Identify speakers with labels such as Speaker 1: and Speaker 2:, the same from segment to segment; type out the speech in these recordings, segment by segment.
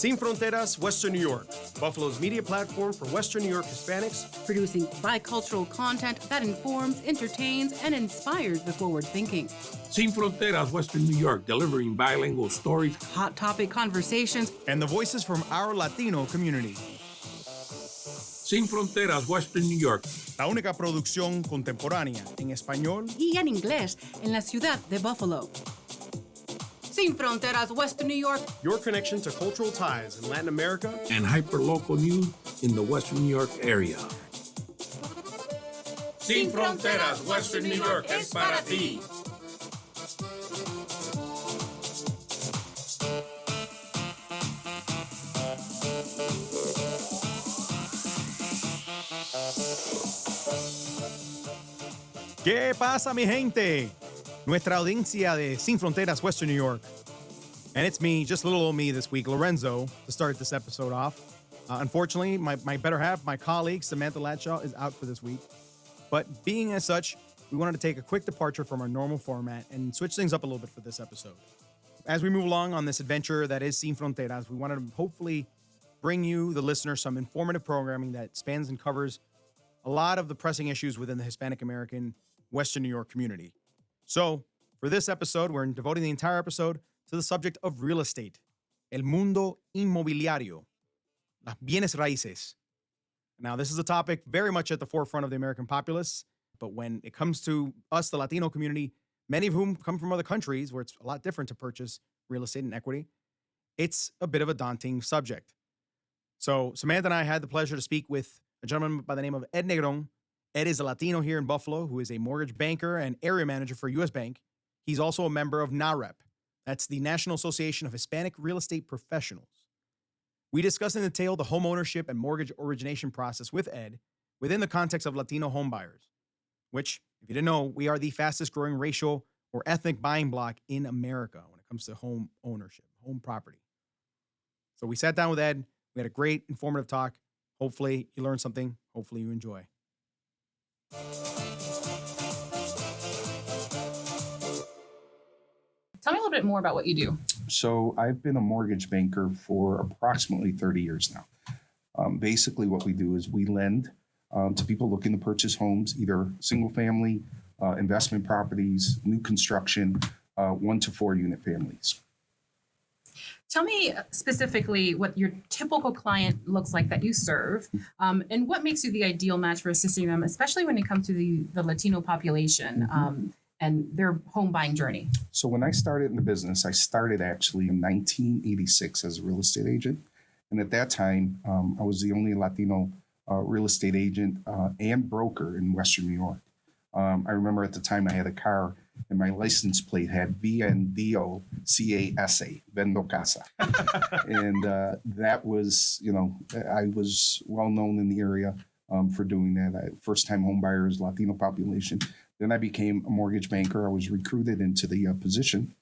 Speaker 1: Sin Fronteras, Western New York, Buffalo's media platform for Western New York Hispanics,
Speaker 2: producing bicultural content that informs, entertains, and inspires the forward thinking.
Speaker 3: Sin Fronteras, Western New York, delivering bilingual stories,
Speaker 2: hot topic conversations,
Speaker 1: and the voices from our Latino community.
Speaker 3: Sin Fronteras, Western New York.
Speaker 1: La única producción contemporánea en español
Speaker 2: y en inglés en la ciudad de Buffalo. Sin Fronteras, Western New York.
Speaker 1: Your connection to cultural ties in Latin America
Speaker 3: and hyperlocal news in the Western New York area.
Speaker 4: Sin Fronteras, Western New York es para ti.
Speaker 1: ¿Qué pasa, mi gente? Nuestra audiencia de Sin Fronteras, Western New York. And it's me, just little old me this week, Lorenzo, to start this episode off. Unfortunately, my better half, my colleague, Samantha Latshaw, is out for this week. But being as such, we wanted to take a quick departure from our normal format and switch things up a little bit for this episode. As we move along on this adventure that is Sin Fronteras, we wanted to hopefully bring you, the listener, some informative programming that spans and covers a lot of the pressing issues within the Hispanic American Western New York community. So, for this episode, we're devoting the entire episode to the subject of real estate, el mundo inmobiliario, las bienes raíces. Now, this is a topic very much at the forefront of the American populace, but when it comes to us, the Latino community, many of whom come from other countries where it's a lot different to purchase real estate and equity, it's a bit of a daunting subject. So, Samantha and I had the pleasure to speak with a gentleman by the name of Ed Negron. Ed is a Latino here in Buffalo who is a mortgage banker and area manager for U.S. Bank. He's also a member of NAHREP. That's the National Association of Hispanic Real Estate Professionals. We discuss in detail the home ownership and mortgage origination process with Ed within the context of Latino home buyers, which, if you didn't know, we are the fastest growing racial or ethnic buying block in America when it comes to home ownership, home property. So we sat down with Ed. We had a great informative talk. Hopefully you learned something. Hopefully you enjoy.
Speaker 2: Tell me a little bit more about what you do.
Speaker 5: So I've been a mortgage banker for approximately 30 years now. Basically what we do is we lend to people looking to purchase homes, either single family, investment properties, new construction, 1 to 4 unit families.
Speaker 2: Tell me specifically what your typical client looks like that you serve, and what makes you the ideal match for assisting them, especially when it comes to the Latino population and their home buying journey.
Speaker 5: So when I started in the business, I started actually in 1986 as a real estate agent. And at that time, I was the only Latino real estate agent and broker in Western New York. I remember at the time I had a car and my license plate had VNDO CASA, Vendo Casa. And that was, I was well known in the area for doing that. First time home buyers, Latino population. Then I became a mortgage banker. I was recruited into the position,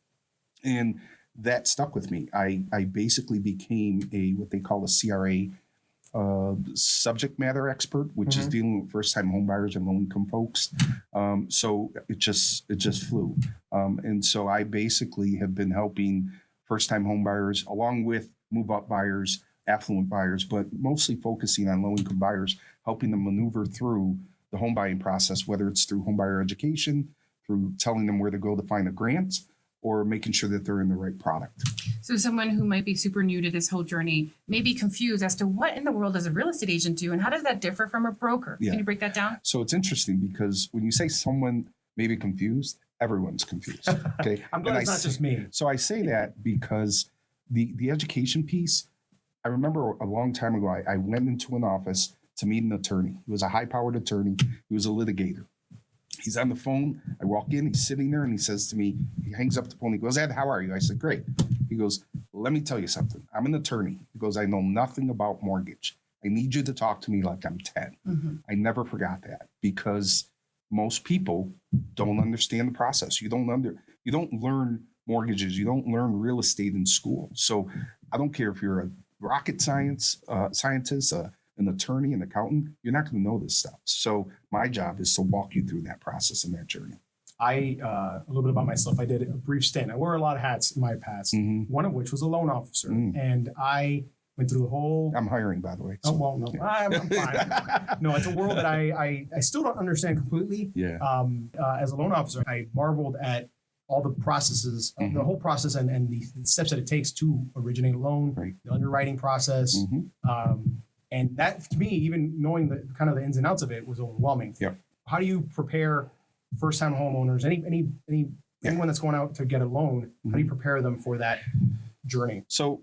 Speaker 5: and that stuck with me. I basically became what they call a CRA subject matter expert, which is dealing with first time home buyers and low income folks. So it just flew. And so I basically have been helping first time home buyers along with move up buyers, affluent buyers, but mostly focusing on low income buyers, helping them maneuver through the home buying process, whether it's through home buyer education, through telling them where to go to find a grant, or making sure that they're in the right product.
Speaker 2: So someone who might be super new to this whole journey may be confused as to what in the world does a real estate agent do, and how does that differ from a broker?
Speaker 5: Yeah.
Speaker 2: Can you break that down?
Speaker 5: So it's interesting because when you say someone may be confused, everyone's confused. Okay,
Speaker 1: I'm glad it's not just me.
Speaker 5: So I say that because the education piece, I remember a long time ago, I went into an office to meet an attorney. He was a high-powered attorney. He was a litigator. He's on the phone. I walk in, he's sitting there, and he says to me, he hangs up the phone. He goes, Ed, how are you? I said, great. He goes, let me tell you something. I'm an attorney. He goes, I know nothing about mortgage. I need you to talk to me like I'm 10. I never forgot that because most people don't understand the process. You don't learn mortgages. You don't learn real estate in school. So I don't care if you're a rocket scientist, an attorney, an accountant, you're not going to know this stuff. So my job is to walk you through that process and that journey.
Speaker 6: a little bit about myself. I did a brief stint. I wore a lot of hats in my past, one of which was a loan officer. And I went through the whole...
Speaker 5: I'm hiring, by the way.
Speaker 6: Oh, well, no, I'm fine. No, it's a world that I still don't understand completely.
Speaker 5: Yeah.
Speaker 6: As a loan officer, I marveled at all the processes, the whole process and the steps that it takes to originate a loan, the underwriting process. And that, to me, even knowing the kind of the ins and outs of it was overwhelming.
Speaker 5: Yep.
Speaker 6: How do you prepare first-time homeowners, anyone that's going out to get a loan, how do you prepare them for that journey?
Speaker 5: So,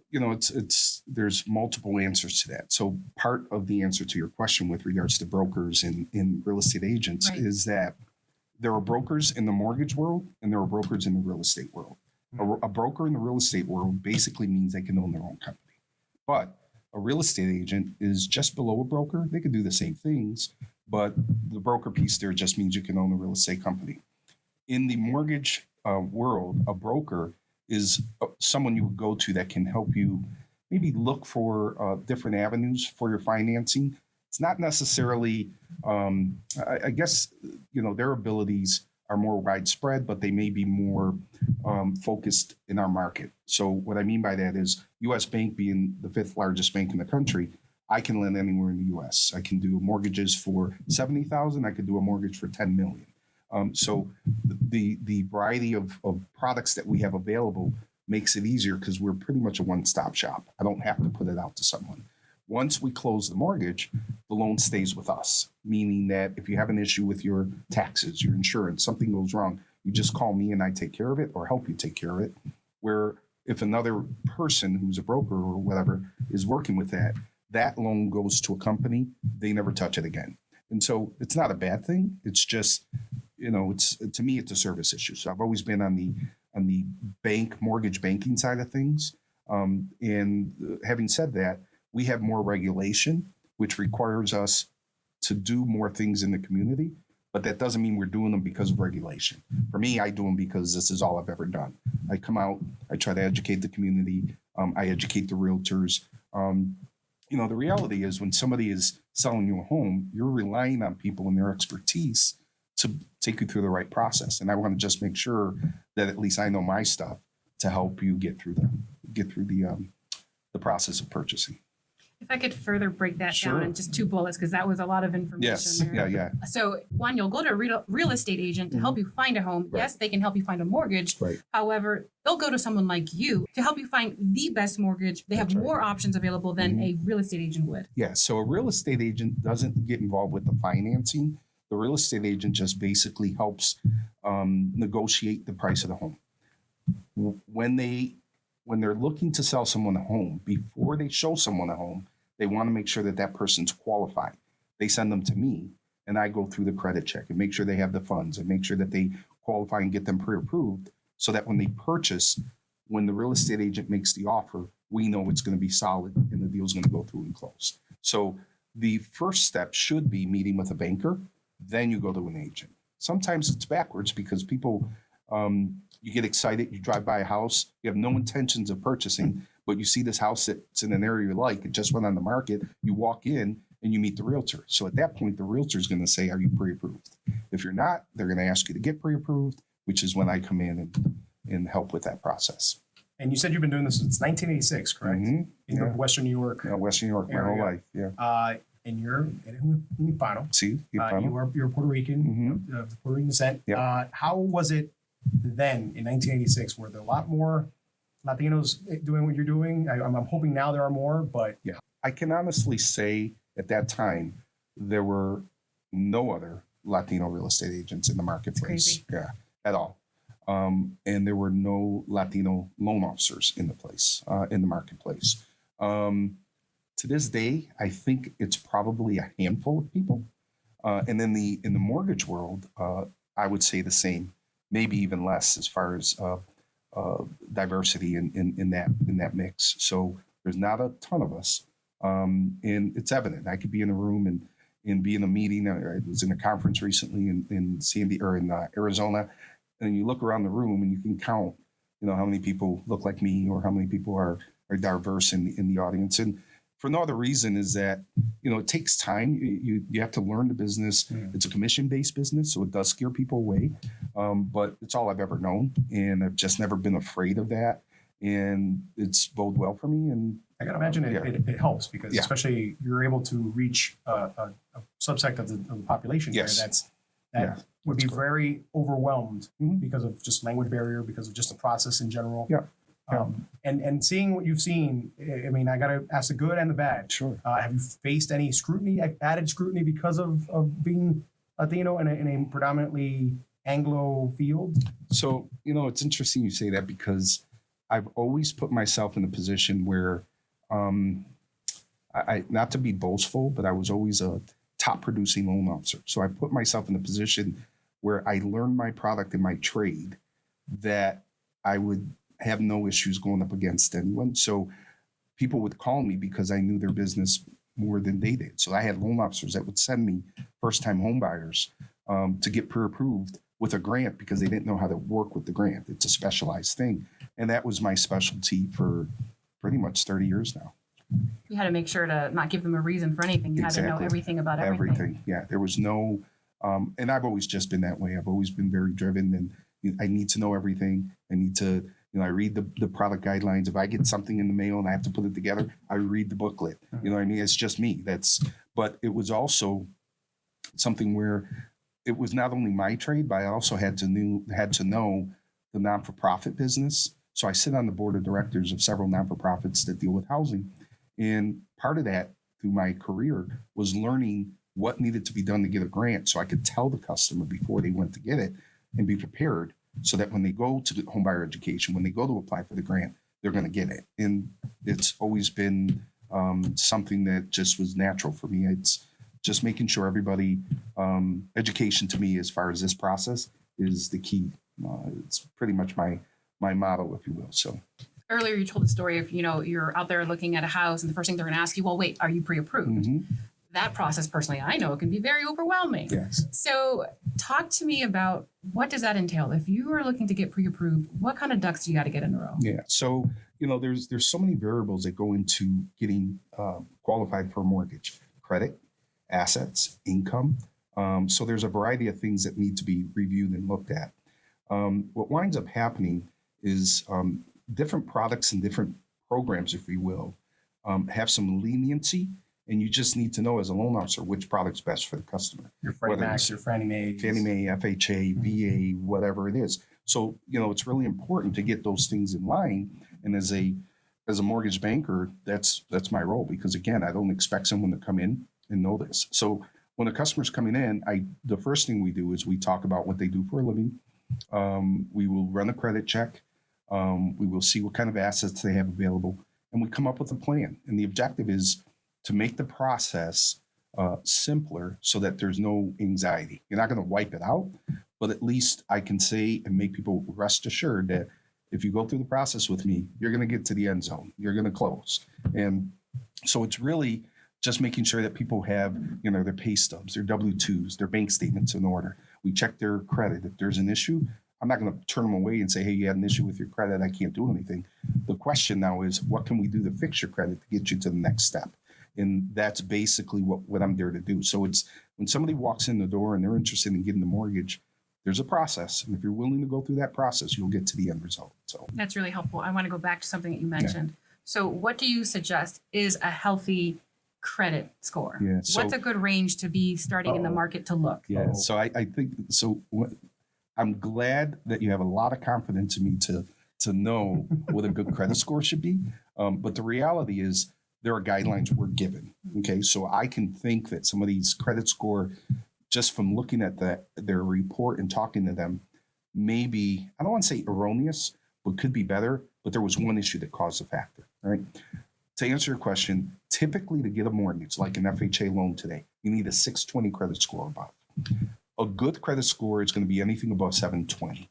Speaker 5: there's multiple answers to that. So part of the answer to your question with regards to brokers and real estate agents is that there are brokers in the mortgage world and there are brokers in the real estate world. A broker in the real estate world basically means they can own their own company. But a real estate agent is just below a broker. They can do the same things, but the broker piece there just means you can own a real estate company. In the mortgage world, a broker is someone you would go to that can help you maybe look for different avenues for your financing. It's not necessarily, I guess, their abilities are more widespread, but they may be more focused in our market. So what I mean by that is U.S. Bank being the 5th largest bank in the country, I can lend anywhere in the U.S. I can do mortgages for $70,000. I could do a mortgage for $10 million. So the variety of products that we have available makes it easier because we're pretty much a one-stop shop. I don't have to put it out to someone. Once we close the mortgage, the loan stays with us, meaning that if you have an issue with your taxes, your insurance, something goes wrong, you just call me and I take care of it or help you take care of it. Where if another person who's a broker or whatever is working with that loan goes to a company, they never touch it again. And so it's not a bad thing. It's just, to me, it's a service issue. So I've always been on the mortgage banking side of things. And having said that, we have more regulation, which requires us to do more things in the community, but that doesn't mean we're doing them because of regulation. For me, I do them because this is all I've ever done. I come out, I try to educate the community, I educate the realtors. The reality is when somebody is selling you a home, you're relying on people and their expertise to take you through the right process. And I want to just make sure that at least I know my stuff to help you get through the process of purchasing.
Speaker 2: If I could further break that down in just 2 bullets, because that was a lot of information.
Speaker 5: Yes.
Speaker 2: There.
Speaker 5: Yeah.
Speaker 2: So one, you'll go to a real estate agent to help you find a home.
Speaker 5: Right.
Speaker 2: Yes, they can help you find a mortgage.
Speaker 5: Right.
Speaker 2: However, they'll go to someone like you to help you find the best mortgage. They have more options available than a real estate agent would.
Speaker 5: Yeah. So a real estate agent doesn't get involved with the financing. The real estate agent just basically helps negotiate the price of the home. When they're looking to sell someone a home, before they show someone a home, they want to make sure that person's qualified. They send them to me, and I go through the credit check and make sure they have the funds and make sure that they qualify and get them pre-approved so that when they purchase, when the real estate agent makes the offer, we know it's going to be solid and the deal's going to go through and close. So the first step should be meeting with a banker, then you go to an agent. Sometimes it's backwards because people, you get excited, you drive by a house, you have no intentions of purchasing, but you see this house that's in an area you like, it just went on the market, you walk in and you meet the realtor. So at that point, the realtor is going to say, are you pre-approved? If you're not, they're going to ask you to get pre-approved, which is when I come in and help with that process.
Speaker 6: And you said you've been doing this since 1986, correct? In Western New York.
Speaker 5: Yeah, Western New York, my whole life, yeah.
Speaker 6: And you're Hispano.
Speaker 5: See, Hispano.
Speaker 6: You're Puerto Rican, of Puerto Rican descent.
Speaker 5: Yep.
Speaker 6: How was it then in 1986? Were there a lot more Latinos doing what you're doing? I'm hoping now there are more, but
Speaker 5: yeah, I can honestly say at that time there were no other Latino real estate agents in the marketplace. Yeah, at all, and there were no Latino loan officers in the marketplace. To this day, I think it's probably a handful of people, and in the mortgage world, I would say the same, maybe even less as far as diversity in that mix. So there's not a ton of us, and it's evident. I could be in a room and be in a meeting. I was in a conference recently in Arizona, and you look around the room and you can count, how many people look like me or how many people are diverse in the audience. And for no other reason is that, it takes time. You have to learn the business. It's a commission-based business, so it does scare people away. But it's all I've ever known, and I've just never been afraid of that. And it's bode well for me. And
Speaker 6: I gotta imagine it helps because especially you're able to reach a subsect of the population there that would be very overwhelmed because of just language barrier, because of just the process in general.
Speaker 5: Yeah.
Speaker 6: And seeing what you've seen, I mean, I got to ask the good and the bad.
Speaker 5: Sure.
Speaker 6: Have you faced any scrutiny, added scrutiny because of being Latino in a predominantly Anglo field?
Speaker 5: So, it's interesting you say that because I've always put myself in a position where, I not to be boastful, but I was always a top producing loan officer. So I put myself in a position where I learned my product and my trade that I would have no issues going up against anyone. So people would call me because I knew their business more than they did. So I had loan officers that would send me first-time home buyers to get pre-approved with a grant because they didn't know how to work with the grant. It's a specialized thing. And that was my specialty for pretty much 30 years now.
Speaker 2: You had to make sure to not give them a reason for anything. You had to know everything about everything.
Speaker 5: Everything, yeah. There was no, and I've always just been that way. I've always been very driven, and I need to know everything. I need to, I read the product guidelines. If I get something in the mail and I have to put it together, I read the booklet. You know what I mean? It's just me. But it was also something where it was not only my trade, but I also had to know the non-for-profit business. So I sit on the board of directors of several non-for-profits that deal with housing. And part of that through my career was learning what needed to be done to get a grant so I could tell the customer before they went to get it and be prepared so that when they go to the homebuyer education, when they go to apply for the grant, they're going to get it. And it's always been something that just was natural for me. It's just making sure everybody, education to me as far as this process is the key. It's pretty much my motto, if you will. So
Speaker 2: earlier you told the story of, you're out there looking at a house and the first thing they're going to ask you, well, wait, are you pre-approved? That process, personally, I know it can be very overwhelming.
Speaker 5: Yes.
Speaker 2: So talk to me about what does that entail? If you are looking to get pre-approved, what kind of ducks do you got to get in a row?
Speaker 5: Yeah. So, there's so many variables that go into getting qualified for a mortgage: credit, assets, income. So there's a variety of things that need to be reviewed and looked at. What winds up happening is different products and different programs, if you will, have some leniency, and you just need to know as a loan officer which product's best for the customer.
Speaker 6: Your Freddie Macs, your Fannie Mae,
Speaker 5: FHA, VA, whatever it is. So it's really important to get those things in line. And as a mortgage banker, that's my role, because again, I don't expect someone to come in and know this. So when a customer's coming in, the first thing we do is we talk about what they do for a living. We will run a credit check. We will see what kind of assets they have available, and we come up with a plan. And the objective is to make the process simpler so that there's no anxiety. You're not going to wipe it out, but at least I can say and make people rest assured that if you go through the process with me, you're going to get to the end zone. You're going to close. And so it's really just making sure that people have, their pay stubs, their W-2s, their bank statements in order. We check their credit. If there's an issue, I'm not going to turn them away and say, hey, you had an issue with your credit, I can't do anything. The question now is, what can we do to fix your credit to get you to the next step? And that's basically what I'm there to do. So it's when somebody walks in the door and they're interested in getting the mortgage, there's a process. And if you're willing to go through that process, you'll get to the end result. So
Speaker 2: that's really helpful. I want to go back to something that you mentioned. Yeah. So what do you suggest is a healthy credit score?
Speaker 5: Yeah,
Speaker 2: what's a good range to be starting in the market to look?
Speaker 5: Yeah, so I think, I'm glad that you have a lot of confidence in me to know what a good credit score should be. But the reality is there are guidelines we're given. Okay, so I can think that somebody's credit score, just from looking at their report and talking to them, maybe, I don't want to say erroneous, but could be better. But there was one issue that caused the factor. All right. To answer your question, typically to get a mortgage, like an FHA loan today, you need a 620 credit score above. A good credit score is going to be anything above 720.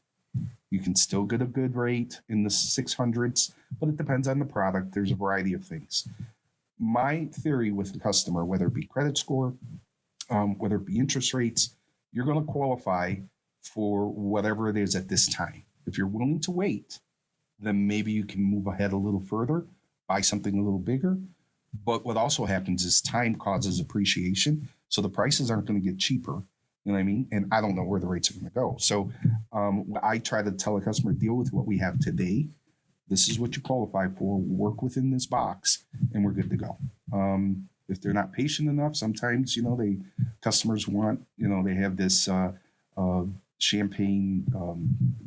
Speaker 5: You can still get a good rate in the 600s, but it depends on the product. There's a variety of things. My theory with the customer, whether it be credit score, whether it be interest rates, you're going to qualify for whatever it is at this time. If you're willing to wait, then maybe you can move ahead a little further, buy something a little bigger. But what also happens is time causes appreciation. So the prices aren't going to get cheaper. You know what I mean? And I don't know where the rates are going to go. So I try to tell a customer, deal with what we have today. This is what you qualify for. Work within this box, and we're good to go. If they're not patient enough, sometimes, customers want, they have this champagne,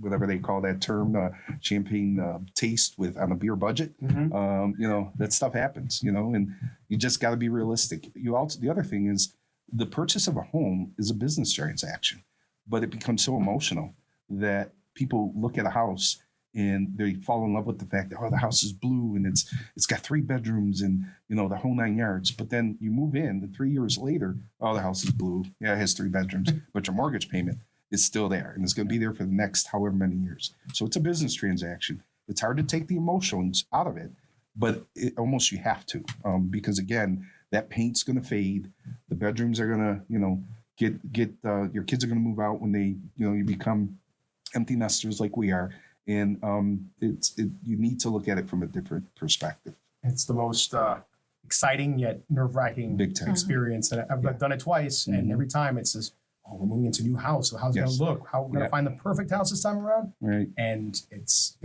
Speaker 5: whatever they call that term, champagne taste on a beer budget. That stuff happens, and you just got to be realistic. The other thing is the purchase of a home is a business transaction, but it becomes so emotional that people look at a house and they fall in love with the fact that, the house is blue and it's got 3 bedrooms and, the whole 9 yards. But then you move in and 3 years later, the house is blue. Yeah, it has 3 bedrooms, but your mortgage payment is still there and it's going to be there for the next however many years. So it's a business transaction. It's hard to take the emotions out of it, but almost you have to, because again, that paint's going to fade. The bedrooms are going to, get your kids are going to move out when they, you become empty nesters like we are. And you need to look at it from a different perspective.
Speaker 6: It's the most exciting yet nerve-wracking experience. And I've done it twice, and every time it's this, we're moving into a new house. So how's it going to look? How we're going to find the perfect house this time around?
Speaker 5: Right.
Speaker 6: And it's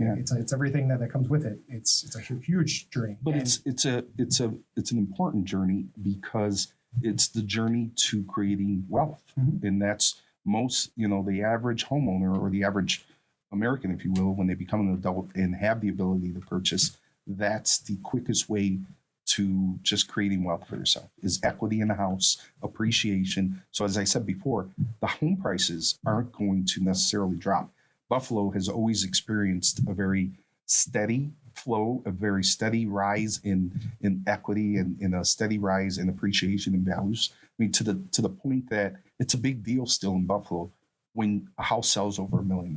Speaker 6: everything that comes with it. It's a huge journey.
Speaker 5: But it's an important journey because it's the journey to creating wealth, and that's most the average homeowner or the average American, if you will, when they become an adult and have the ability to purchase, that's the quickest way to just creating wealth for yourself is equity in the house, appreciation. So as I said before, the home prices aren't going to necessarily drop. Buffalo has always experienced a very steady flow, a very steady rise in equity and in a steady rise in appreciation and values. I mean, to the point that it's a big deal still in Buffalo when a house sells over $1 million.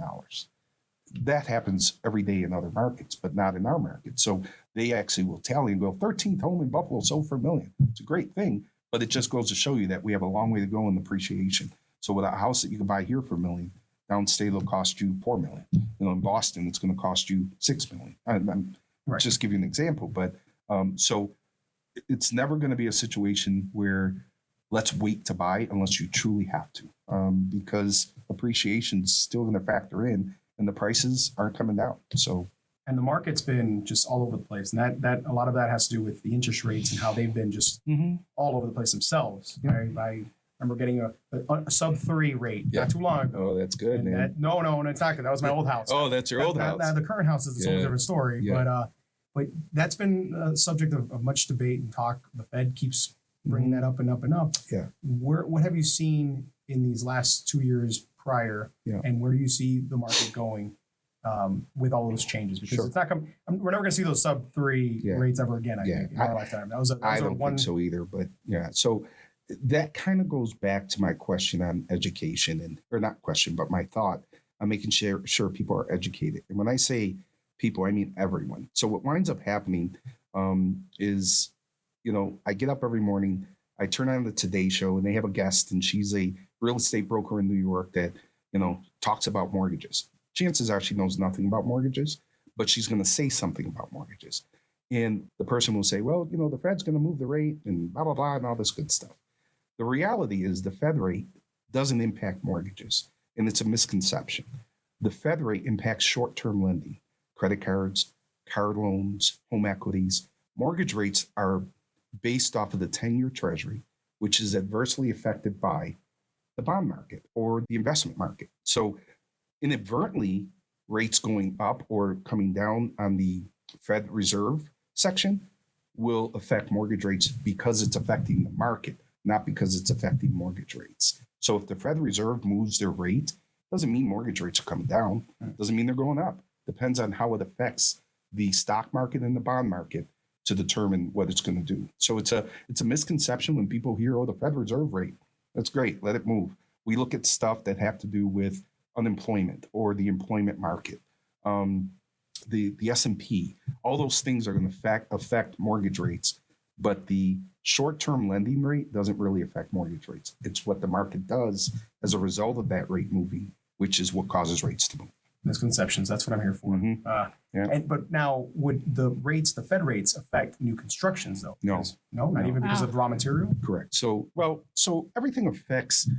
Speaker 5: That happens every day in other markets, but not in our market. So they actually will tally and go, 13th home in Buffalo sold for $1 million. It's a great thing, but it just goes to show you that we have a long way to go in appreciation. So with a house that you can buy here for $1 million, downstate it'll cost you $4 million. In Boston, it's going to cost you $6 million. I'm just give you an example, but so it's never going to be a situation where let's wait to buy unless you truly have to, because appreciation is still going to factor in. And the prices aren't coming down.
Speaker 6: And the market's been just all over the place. And that a lot of that has to do with the interest rates and how they've been just all over the place themselves. I remember getting a sub-3 rate not too long ago.
Speaker 5: Oh, that's good, man.
Speaker 6: No, it's not good. That was my old house.
Speaker 5: Oh, that's your old house.
Speaker 6: The current house is a whole different story. Yeah. But that's been a subject of much debate and talk. The Fed keeps bringing that up and up and up.
Speaker 5: Yeah.
Speaker 6: What have you seen in these last 2 years prior, and where do you see the market going with all those changes? Because it's not we're never going to see those sub-3 rates ever again. I think in our lifetime.
Speaker 5: I don't think so either. But so that kind of goes back to my question on education, or not question, but my thought on making sure people are educated. And when I say people, I mean everyone. So what winds up happening is, I get up every morning, I turn on the Today Show, and they have a guest, and she's a real estate broker in New York that, talks about mortgages. Chances are she knows nothing about mortgages, but she's going to say something about mortgages. And the person will say, well, the Fed's going to move the rate and blah, blah, blah, and all this good stuff. The reality is the Fed rate doesn't impact mortgages, and it's a misconception. The Fed rate impacts short-term lending, credit cards, car loans, home equities. Mortgage rates are based off of the 10-year Treasury, which is adversely affected by the bond market or the investment market. So inadvertently, rates going up or coming down on the Fed Reserve section will affect mortgage rates because it's affecting the market, not because it's affecting mortgage rates. So if the Fed Reserve moves their rate, doesn't mean mortgage rates are coming down. Doesn't mean they're going up. Depends on how it affects the stock market and the bond market to determine what it's going to do. So it's a misconception when people hear, the Fed Reserve rate. That's great. Let it move. We look at stuff that have to do with unemployment or the employment market, the S&P. All those things are going to affect mortgage rates, but the short-term lending rate doesn't really affect mortgage rates. It's what the market does as a result of that rate moving, which is what causes rates to move.
Speaker 6: misconceptions. That's what I'm here for. But now, would the Fed rates affect new constructions though?
Speaker 5: No.
Speaker 6: Not even because of raw material.
Speaker 5: Correct. So everything affects.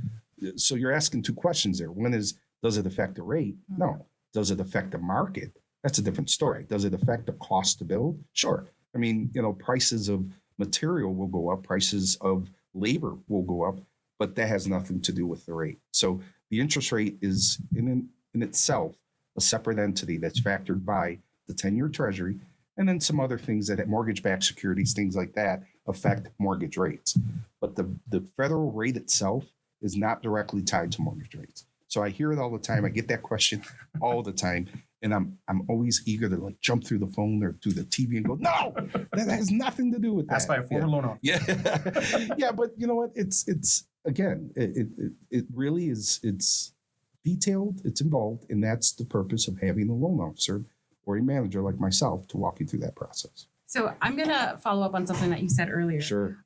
Speaker 5: So you're asking two questions there. One is, does it affect the rate? No. Does it affect the market? That's a different story. Does it affect the cost to build? Sure. I mean, prices of material will go up, prices of labor will go up, but that has nothing to do with the rate. So the interest rate is in itself a separate entity that's factored by the 10-year Treasury, and then some other things that mortgage-backed securities, things like that, affect mortgage rates. But the federal rate itself is not directly tied to mortgage rates. So I hear it all the time. I get that question all the time. And I'm always eager to jump through the phone or through the TV and go, no, that has nothing to do with that.
Speaker 6: That's by a former loan officer.
Speaker 5: Yeah. Yeah. But you know what? It's again, it really is, it's detailed, it's involved. And that's the purpose of having a loan officer or a manager like myself to walk you through that process.
Speaker 2: So I'm going to follow up on something that you said earlier.
Speaker 5: Sure.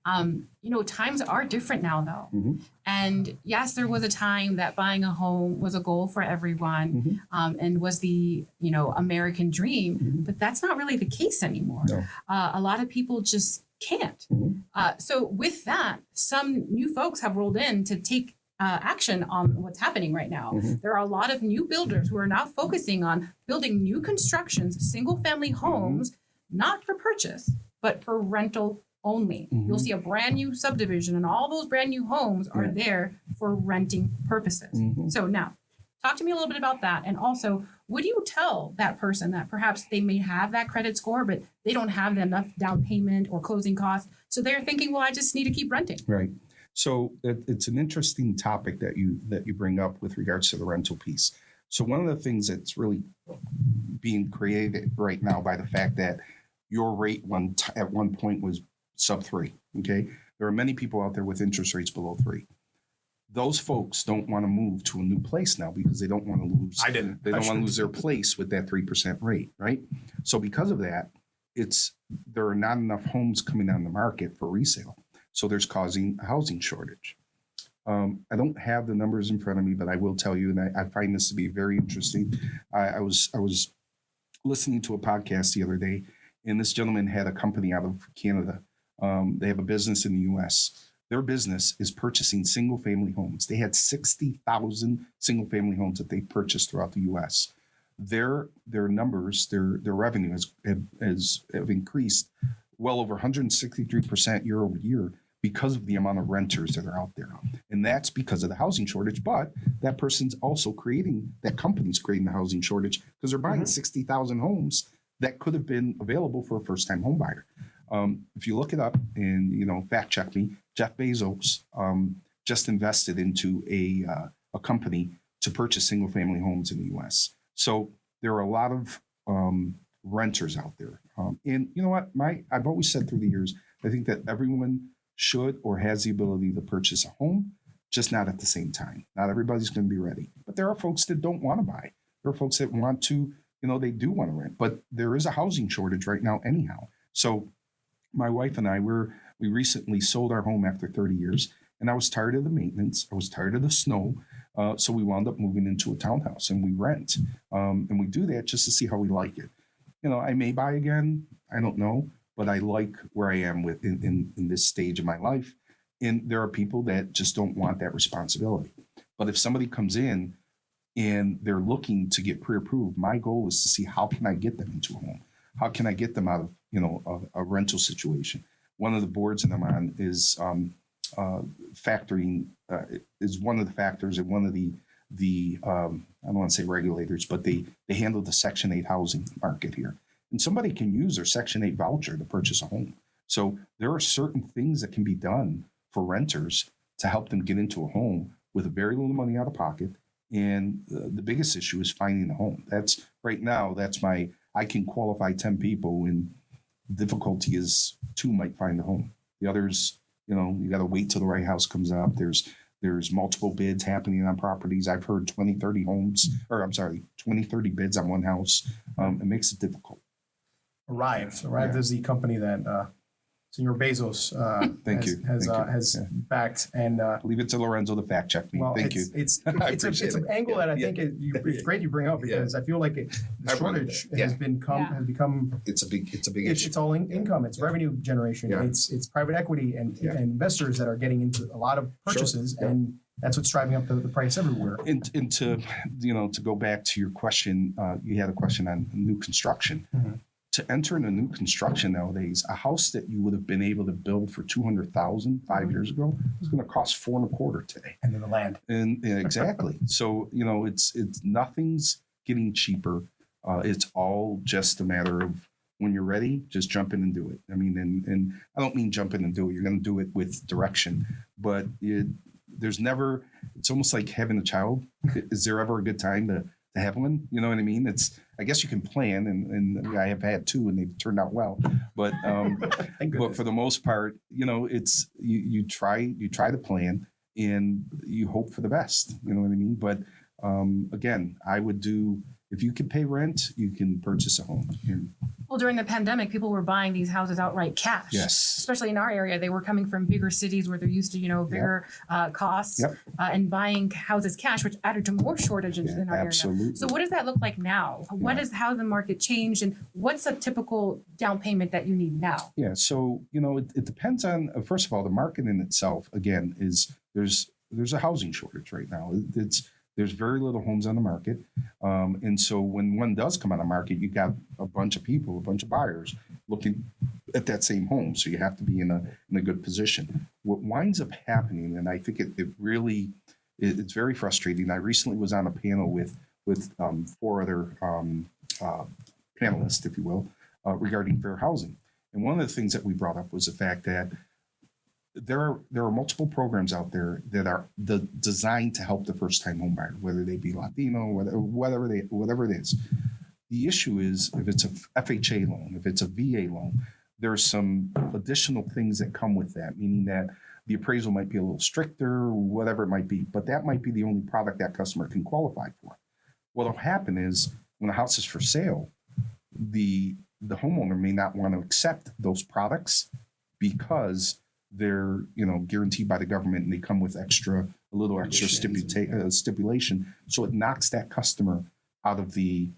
Speaker 2: Times are different now, though. And yes, there was a time that buying a home was a goal for everyone and was the, American dream. But that's not really the case anymore.
Speaker 5: No.
Speaker 2: A lot of people just can't. So with that, some new folks have rolled in to take action on what's happening right now. There are a lot of new builders who are now focusing on building new constructions, single family homes, not for purchase, but for rental only. You'll see a brand new subdivision and all those brand new homes are there for renting purposes. So now, talk to me a little bit about that. And also, would you tell that person that perhaps they may have that credit score, but they don't have enough down payment or closing costs? So they're thinking, well, I just need to keep renting.
Speaker 5: Right. So it's an interesting topic that you bring up with regards to the rental piece. So one of the things that's really being created right now by the fact that your rate at one point was sub 3. Okay. There are many people out there with interest rates below 3. Those folks don't want to move to a new place now because they don't want to lose. They don't want to lose their place with that 3% rate. Right. So because of that, there are not enough homes coming on the market for resale. So there's causing a housing shortage. I don't have the numbers in front of me, but I will tell you, and I find this to be very interesting. I was listening to a podcast the other day, and this gentleman had a company out of Canada. They have a business in the U.S. Their business is purchasing single-family homes. They had 60,000 single-family homes that they purchased throughout the U.S. Their numbers, their revenue have increased well over 163% year over year because of the amount of renters that are out there. And that's because of the housing shortage. But that person's also that company's creating the housing shortage because they're buying 60,000 homes that could have been available for a first-time home buyer. If you look it up and, fact check me, Jeff Bezos just invested into a company to purchase single-family homes in the U.S. So there are a lot of renters out there. And you know what? I've always said through the years, I think that everyone should or has the ability to purchase a home, just not at the same time. Not everybody's going to be ready. But there are folks that don't want to buy. There are folks that want to, they do want to rent. But there is a housing shortage right now anyhow. So my wife and I, we recently sold our home after 30 years. And I was tired of the maintenance. I was tired of the snow. So we wound up moving into a townhouse and we rent. And we do that just to see how we like it. I may buy again. I don't know. But I like where I am in this stage of my life. And there are people that just don't want that responsibility. But if somebody comes in and they're looking to get pre-approved, my goal is to see how can I get them into a home? How can I get them out of, a rental situation? One of the boards that I'm on is factoring is one of the factors and one of the I don't want to say regulators, but they handle the Section 8 housing market here. And somebody can use their Section 8 voucher to purchase a home. So there are certain things that can be done for renters to help them get into a home with very little money out of pocket. And the biggest issue is finding a home. That's right now, I can qualify 10 people and the difficulty is 2 might find a home. The others, you got to wait till the right house comes up. There's multiple bids happening on properties. I've heard 20, 30 bids on one house. It makes it difficult.
Speaker 6: Arrived is the company that Senor Bezos
Speaker 5: Thank you. Thank you.
Speaker 6: has backed. And
Speaker 5: Leave it to Lorenzo to fact check me.
Speaker 6: well,
Speaker 5: Thank you.
Speaker 6: It's
Speaker 5: appreciate
Speaker 6: an
Speaker 5: it.
Speaker 6: angle that I think it's great you bring up because I feel like the shortage has become
Speaker 7: It's a big issue.
Speaker 6: it's all income. It's revenue generation.
Speaker 7: Yeah.
Speaker 6: It's private equity and investors that are getting into a lot of purchases, and that's what's driving up the price everywhere.
Speaker 5: And to to go back to your question, you had a question on new construction.
Speaker 6: Mm-hmm.
Speaker 5: To enter into new construction nowadays, a house that you would have been able to build for $200,000 5 years ago is going to cost $4.25 today.
Speaker 6: And then the land.
Speaker 5: And exactly. So it's nothing's getting cheaper. It's all just a matter of when you're ready, just jump in and do it. I mean, and I don't mean jump in and do it. You're going to do it with direction, but there's never. It's almost like having a child. Is there ever a good time to have one? You know what I mean? I guess you can plan, and I have had two, and they've turned out well. But but for the most part, it's you try to plan, and you hope for the best. You know what I mean? But again, I would do. If you can pay rent, you can purchase a home.
Speaker 2: Well, during the pandemic, people were buying these houses outright cash.
Speaker 5: Yes.
Speaker 2: Especially in our area, they were coming from bigger cities where they're used to, bigger costs,
Speaker 5: Yep.
Speaker 2: And buying houses cash, which added to more shortages in our
Speaker 5: absolutely.
Speaker 2: area. So what does that look like now? How the market changed, and what's a typical down payment that you need now?
Speaker 5: Yeah. So, it depends on, first of all, the market in itself, again, there's a housing shortage right now. There's very little homes on the market. And so when one does come on the market, you got a bunch of people, a bunch of buyers looking at that same home. So you have to be in a good position. What winds up happening, and I think it's very frustrating. I recently was on a panel with 4 other panelists, if you will, regarding fair housing. And one of the things that we brought up was the fact that there are multiple programs out there that are designed to help the first-time homebuyer, whether they be Latino, whatever it is. The issue is if it's a FHA loan, if it's a VA loan, there's some additional things that come with that, meaning that the appraisal might be a little stricter, whatever it might be, but that might be the only product that customer can qualify for. What'll happen is when a house is for sale, the homeowner may not want to accept those products because they're guaranteed by the government, and they come with a little extra stipulation. So it knocks that customer out of the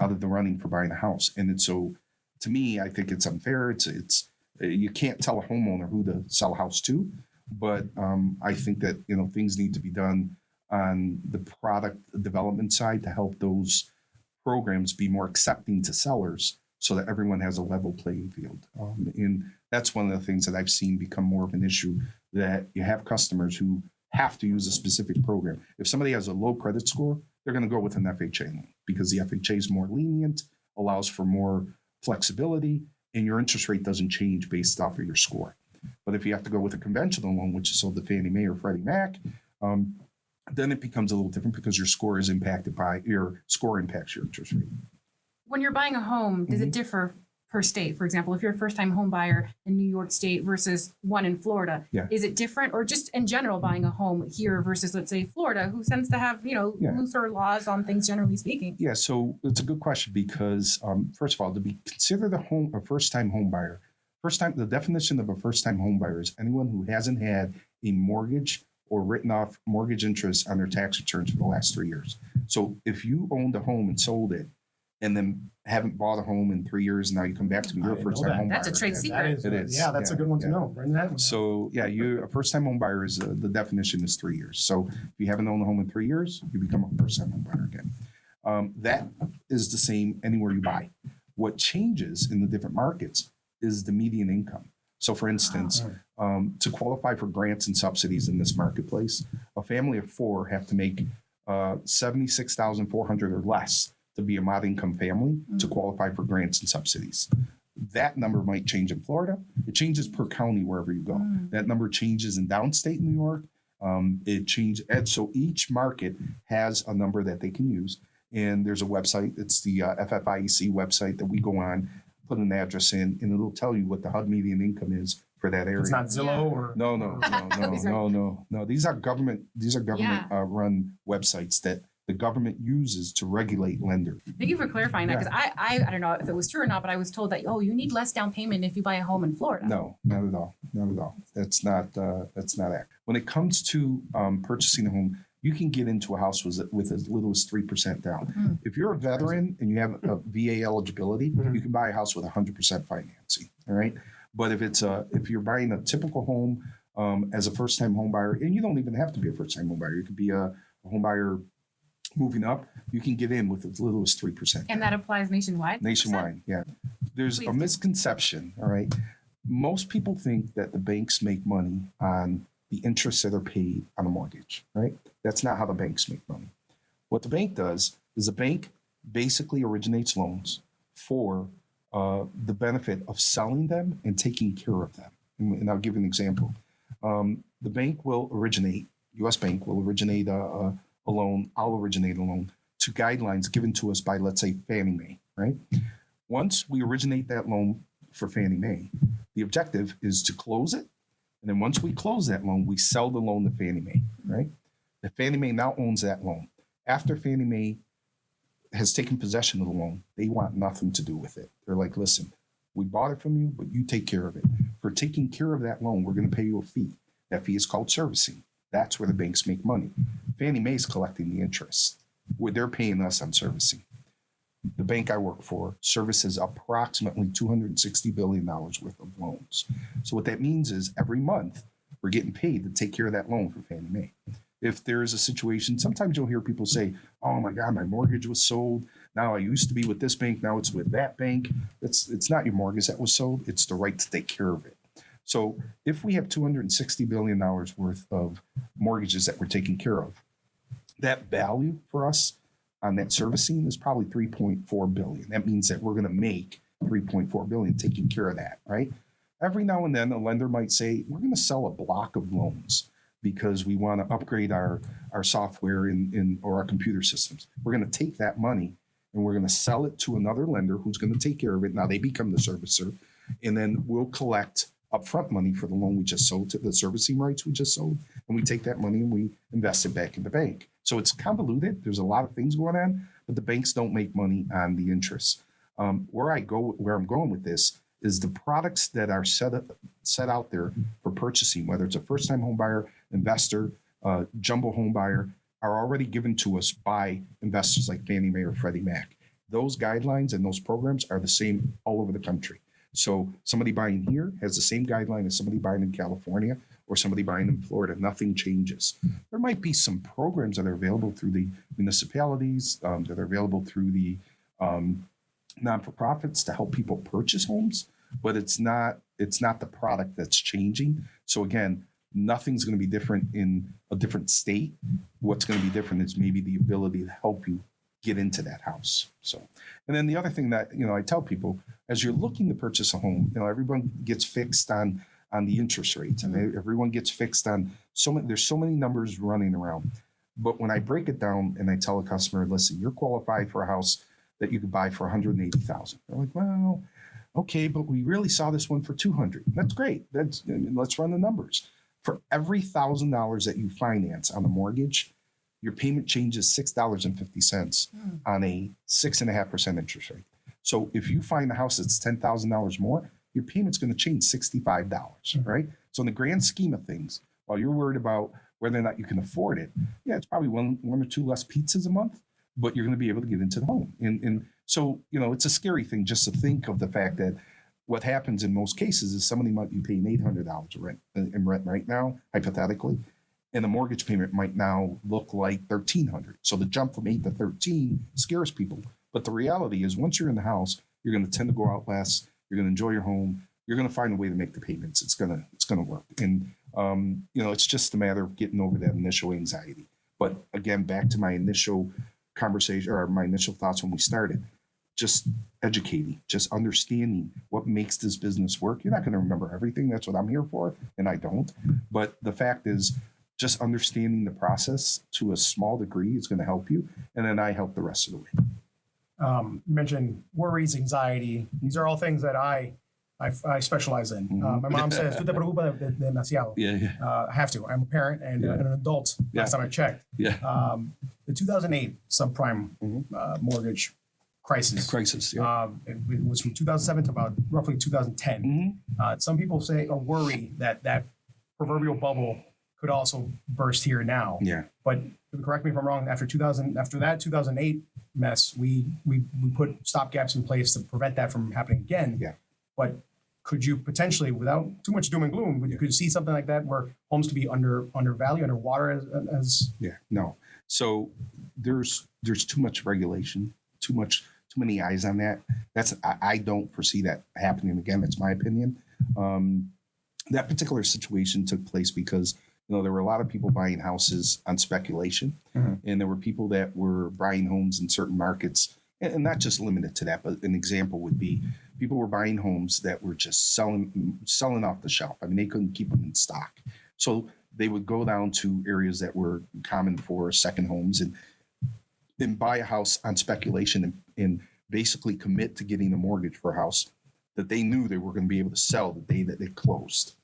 Speaker 5: running for buying a house. And so to me, I think it's unfair. It's you can't tell a homeowner who to sell a house to, but I think that things need to be done on the product development side to help those programs be more accepting to sellers, so that everyone has a level playing field. And that's one of the things that I've seen become more of an issue, that you have customers who have to use a specific program. If somebody has a low credit score, they're going to go with an FHA loan because the FHA is more lenient, allows for more flexibility, and your interest rate doesn't change based off of your score. But if you have to go with a conventional loan, which is sold to Fannie Mae or Freddie Mac, then it becomes a little different because your score impacts your interest rate.
Speaker 2: When you're buying a home, does it differ per state? For example, if you're a first-time home buyer in New York State versus one in Florida, is it different? Or just in general, buying a home here versus, let's say, Florida, who tends to have, looser laws on things, generally speaking? Yeah,
Speaker 5: so it's a good question because, first of all, to be considered a first-time home buyer, the definition of a first-time home buyer is anyone who hasn't had a mortgage or written off mortgage interest on their tax returns for the last 3 years. So if you owned a home and sold it, and then haven't bought a home in 3 years, and now you come back to me, you're a first-time home buyer.
Speaker 2: That's a trade secret.
Speaker 5: It is.
Speaker 6: Yeah, that's a good one to know. Bring that one.
Speaker 5: So you're a first-time home buyer is the definition is 3 years. So if you haven't owned a home in 3 years, you become a first-time home buyer again. That is the same anywhere you buy. What changes in the different markets is the median income. So for instance, to qualify for grants and subsidies in this marketplace, a family of 4 have to make $76,400 or less to be a moderate income family to qualify for grants and subsidies. That number might change in Florida. It changes per county wherever you go. That number changes in downstate New York. It changes. So each market has a number that they can use. And there's a website. It's the FFIEC website that we go on, put an address in, and it'll tell you what the HUD median income is for that area.
Speaker 6: It's not Zillow or
Speaker 5: No. These are government run websites that the government uses to regulate lenders.
Speaker 2: Thank you for clarifying that, because I don't know if it was true or not, but I was told that, you need less down payment if you buy a home in Florida.
Speaker 5: No, not at all. Not at all. That's not accurate. When it comes to purchasing a home, you can get into a house with as little as 3% down. If you're a veteran and you have a VA eligibility, you can buy a house with 100% financing. All right. But if you're buying a typical home as a first-time home buyer, and you don't even have to be a first-time home buyer, you could be a home buyer moving up, you can get in with as little as 3%.
Speaker 2: And that applies nationwide?
Speaker 5: Nationwide, yeah. There's a misconception, all right? Most people think that the banks make money on the interest that are paid on a mortgage, right? That's not how the banks make money. What the bank does is the bank basically originates loans for the benefit of selling them and taking care of them. And I'll give you an example. The bank will originate, U.S. Bank will originate a loan, I'll originate a loan to guidelines given to us by, let's say, Fannie Mae, right? Once we originate that loan for Fannie Mae, the objective is to close it. And then once we close that loan, we sell the loan to Fannie Mae, right? The Fannie Mae now owns that loan. After Fannie Mae has taken possession of the loan, they want nothing to do with it. They're like, listen, we bought it from you, but you take care of it. For taking care of that loan, we're going to pay you a fee. That fee is called servicing. That's where the banks make money. Fannie Mae is collecting the interest, where they're paying us on servicing. The bank I work for services approximately $260 billion worth of loans. So what that means is every month we're getting paid to take care of that loan for Fannie Mae. If there is a situation, sometimes you'll hear people say, oh my God, my mortgage was sold. Now I used to be with this bank, now it's with that bank. It's not your mortgage that was sold, it's the right to take care of it. So if we have $260 billion worth of mortgages that we're taking care of, that value for us on that servicing is probably $3.4 billion. That means that we're going to make $3.4 billion taking care of that, right? Every now and then a lender might say, we're going to sell a block of loans because we want to upgrade our software or our computer systems. We're going to take that money and we're going to sell it to another lender who's going to take care of it. Now they become the servicer, and then we'll collect upfront money for the loan we just sold, to the servicing rights we just sold, and we take that money and we invest it back in the bank. So it's convoluted. There's a lot of things going on, but the banks don't make money on the interest. Where I'm going with this is the products that are set out there for purchasing, whether it's a first-time home buyer, investor, jumbo home buyer, are already given to us by investors like Fannie Mae or Freddie Mac. Those guidelines and those programs are the same all over the country. So somebody buying here has the same guideline as somebody buying in California or somebody buying in Florida. Nothing changes. There might be some programs that are available through the municipalities, that are available through the non-for-profits to help people purchase homes, but it's not the product that's changing. So again, nothing's going to be different in a different state. What's going to be different is maybe the ability to help you get into that house. So, and then the other thing that, I tell people, as you're looking to purchase a home, everyone gets fixed on the interest rates, and everyone gets fixed on there's so many numbers running around. But when I break it down and I tell a customer, listen, you're qualified for a house that you could buy for $180,000. They're like, well, okay, but we really saw this one for $200,000. That's great. Let's run the numbers. For every $1,000 that you finance on a mortgage, your payment changes $6.50 on a 6.5% interest rate. So if you find a house that's $10,000 more, your payment's going to change $65, right? So in the grand scheme of things, while you're worried about whether or not you can afford it, yeah, it's probably one or two less pizzas a month, but you're going to be able to get into the home. And so, it's a scary thing just to think of the fact that what happens in most cases is somebody might be paying $800 in rent right now, hypothetically, and the mortgage payment might now look like $1,300. So the jump from 8 to 13 scares people. But the reality is, once you're in the house, you're going to tend to go out less. You're going to enjoy your home. You're going to find a way to make the payments. It's going to work. And it's just a matter of getting over that initial anxiety. But again, back to my initial conversation or my initial thoughts when we started, just educating, just understanding what makes this business work. You're not going to remember everything. That's what I'm here for, and I don't. But the fact is, just understanding the process to a small degree is going to help you, and then I help the rest of the way.
Speaker 6: You mentioned worries, anxiety. These are all things that I specialize in. My mom says, "Tú te preocupas demasiado."
Speaker 5: Yeah.
Speaker 6: I have to. I'm a parent and an adult.
Speaker 5: Yeah.
Speaker 6: Last time I checked.
Speaker 5: Yeah.
Speaker 6: the 2008 subprime mortgage crisis.
Speaker 5: Yeah.
Speaker 6: It was from 2007 to about roughly 2010. Some people say or worry that that proverbial bubble could also burst here now.
Speaker 5: Yeah.
Speaker 6: But correct me if I'm wrong. After that 2008 mess, we put stopgaps in place to prevent that from happening again.
Speaker 5: Yeah.
Speaker 6: But could you potentially, without too much doom and gloom, could you see something like that where homes could be undervalued, underwater as
Speaker 5: Yeah. No. So there's too much regulation, too many eyes on that. I don't foresee that happening again. That's my opinion. That particular situation took place because there were a lot of people buying houses on speculation, and there were people that were buying homes in certain markets, and not just limited to that. But an example would be people were buying homes that were just selling off the shelf. I mean, they couldn't keep them in stock, so they would go down to areas that were common for second homes and then buy a house on speculation and basically commit to getting a mortgage for a house that they knew they were going to be able to sell the day that they closed.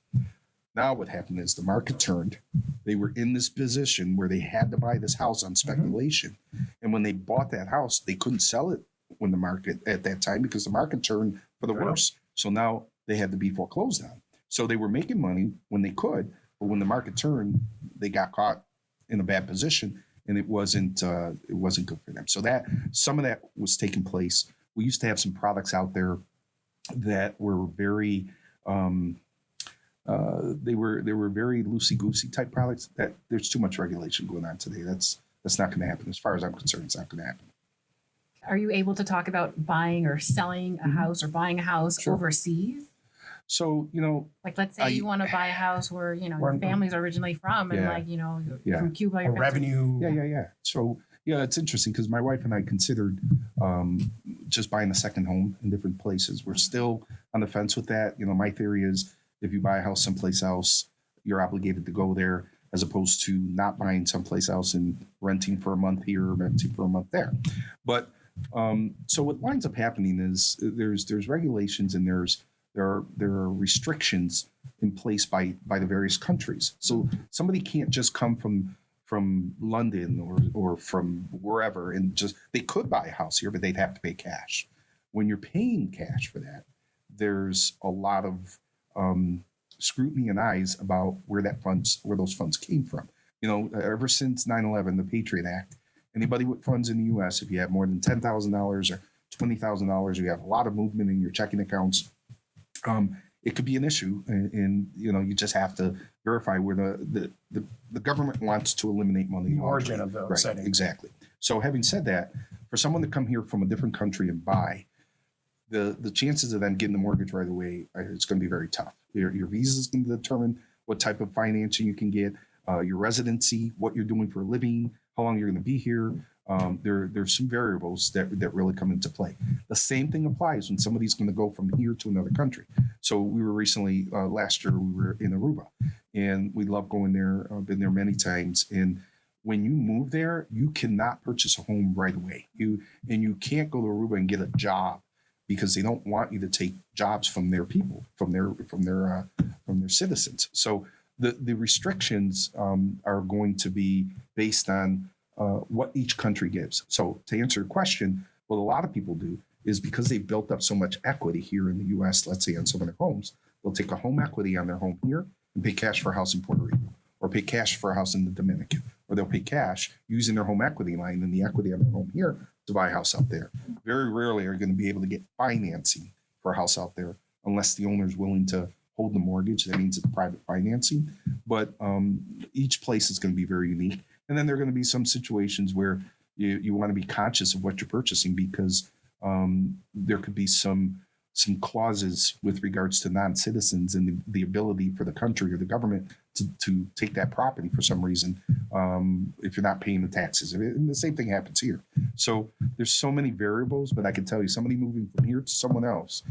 Speaker 5: Now what happened is the market turned. They were in this position where they had to buy this house on speculation. And when they bought that house, they couldn't sell it when the market at that time because the market turned for the worse. So now they had to be foreclosed on. So they were making money when they could, but when the market turned, they got caught in a bad position, and it wasn't good for them. So that some of that was taking place. We used to have some products out there that were very they were very loosey-goosey type products. That there's too much regulation going on today. That's not going to happen. As far as I'm concerned, it's not going to happen.
Speaker 2: Are you able to talk about buying or selling a house or buying a house overseas?
Speaker 5: So,
Speaker 2: like, let's say you want to buy a house where, your family's originally from and you're from Cuba.
Speaker 6: or revenue?
Speaker 5: Yeah. So, it's interesting because my wife and I considered just buying a second home in different places. We're still on the fence with that. My theory is if you buy a house someplace else, you're obligated to go there as opposed to not buying someplace else and renting for a month here or renting for a month there. But so what winds up happening is there's regulations and there are restrictions in place by the various countries. So somebody can't just come from London or from wherever and they could buy a house here, but they'd have to pay cash. When you're paying cash for that, there's a lot of scrutiny and eyes about where those funds came from. Ever since 9/11, the Patriot Act, anybody with funds in the U.S., if you have more than $10,000 or $20,000, you have a lot of movement in your checking accounts, it could be an issue, and you just have to verify where the government wants to eliminate money.
Speaker 6: The origin of the setting.
Speaker 5: Exactly. So having said that, for someone to come here from a different country and buy, the chances of them getting the mortgage right away, it's going to be very tough. Your visa is going to determine what type of financing you can get, your residency, what you're doing for a living, how long you're going to be here. There's some variables that really come into play. The same thing applies when somebody's going to go from here to another country. So we were recently, last year, we were in Aruba, and we love going there. I've been there many times. And when you move there, you cannot purchase a home right away. You can't go to Aruba and get a job because they don't want you to take jobs from their people, from their citizens. So the restrictions are going to be based on what each country gives. So to answer your question, what a lot of people do is because they've built up so much equity here in the U.S., let's say on some of their homes, they'll take a home equity on their home here and pay cash for a house in Puerto Rico, or pay cash for a house in the Dominican, or they'll pay cash using their home equity line and the equity on their home here to buy a house out there. Very rarely are you going to be able to get financing for a house out there unless the owner is willing to hold the mortgage. That means it's private financing. But each place is going to be very unique. And then there are going to be some situations where you want to be conscious of what you're purchasing because there could be some clauses with regards to non-citizens and the ability for the country or the government to take that property for some reason if you're not paying the taxes. And the same thing happens here. So there's so many variables, but I can tell you somebody moving from here to someone else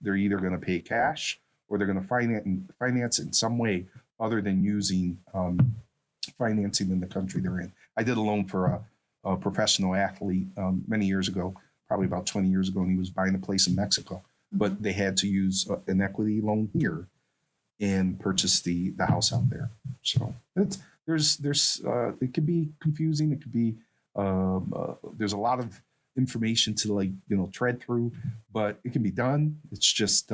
Speaker 5: they're either going to pay cash or they're going to finance in some way other than using financing in the country they're in. I did a loan for a professional athlete many years ago, probably about 20 years ago, and he was buying a place in Mexico. But they had to use an equity loan here and purchase the house out there. So it could be confusing. It could be There's a lot of information to tread through, but it can be done. It's just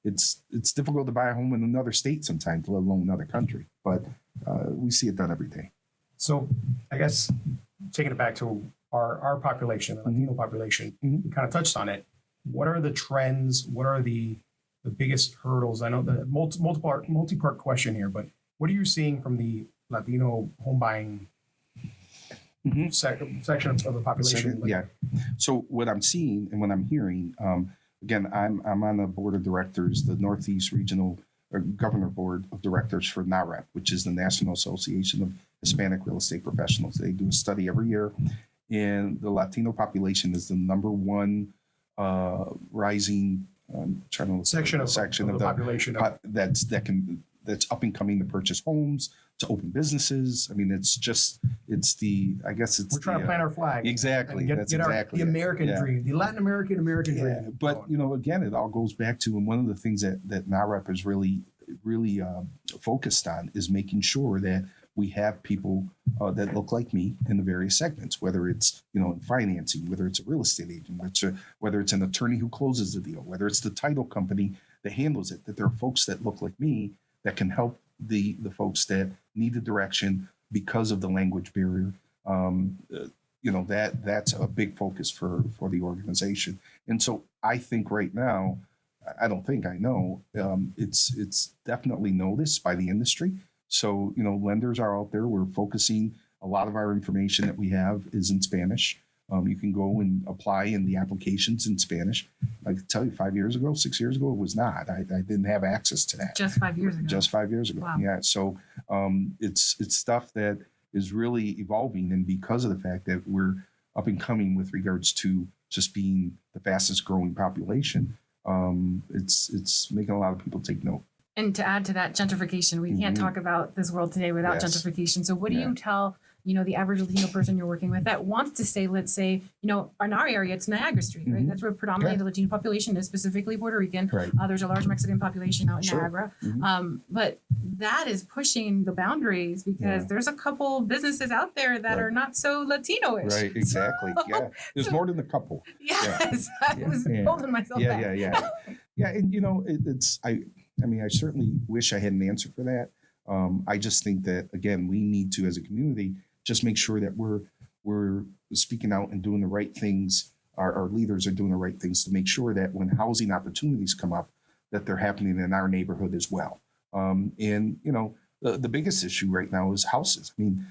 Speaker 5: it's difficult to buy a home in another state sometimes, let alone another country. But we see it done every day.
Speaker 6: So I guess taking it back to our population, the Latino population, we kind of touched on it. What are the trends? What are the biggest hurdles? I know the multi-part question here, but what are you seeing from the Latino home buying section of the population?
Speaker 5: Yeah. So what I'm seeing and what I'm hearing, again, I'm on the board of directors, the Northeast Regional Governor Board of Directors for NAHREP, which is the National Association of Hispanic Real Estate Professionals. They do a study every year, and the Latino population is the number one rising section of the population that's up and coming to purchase homes, to open businesses. I mean, we're trying to plant our flag. Exactly.
Speaker 6: The American dream, the Latin American dream.
Speaker 5: But, again, it all goes back to, and one of the things that NAHREP is really focused on is making sure that we have people that look like me in the various segments, whether it's, in financing, whether it's a real estate agent, whether it's an attorney who closes the deal, whether it's the title company that handles it, that there are folks that look like me that can help the folks that need the direction because of the language barrier. That's a big focus for the organization. And so I think right now, I know, it's definitely noticed by the industry. So, lenders are out there. We're focusing, a lot of our information that we have is in Spanish. You can go and apply in the applications in Spanish. I can tell you 6 years ago, it was not. I didn't have access to that.
Speaker 2: Just 5 years ago.
Speaker 5: Just 5 years ago.
Speaker 2: Wow.
Speaker 5: Yeah. So it's stuff that is really evolving. And because of the fact that we're up and coming with regards to just being the fastest growing population, it's making a lot of people take note.
Speaker 2: And to add to that, gentrification, we can't talk about this world today without gentrification. So what do you tell, the average Latino person you're working with that wants to stay, let's say, in our area, it's Niagara Street, right? That's where predominantly the Latino population is, specifically Puerto Rican.
Speaker 5: Right.
Speaker 2: There's a large Mexican population out in Niagara. But that is pushing the boundaries because there's a couple businesses out there that are not so Latino-ish.
Speaker 5: Right, exactly. There's more than a couple.
Speaker 2: Yes, I was holding myself back.
Speaker 5: Yeah, and I certainly wish I had an answer for that. I just think that, again, we need to, as a community, just make sure that we're speaking out and doing the right things. Our leaders are doing the right things to make sure that when housing opportunities come up, that they're happening in our neighborhood as well. The biggest issue right now is houses. I mean,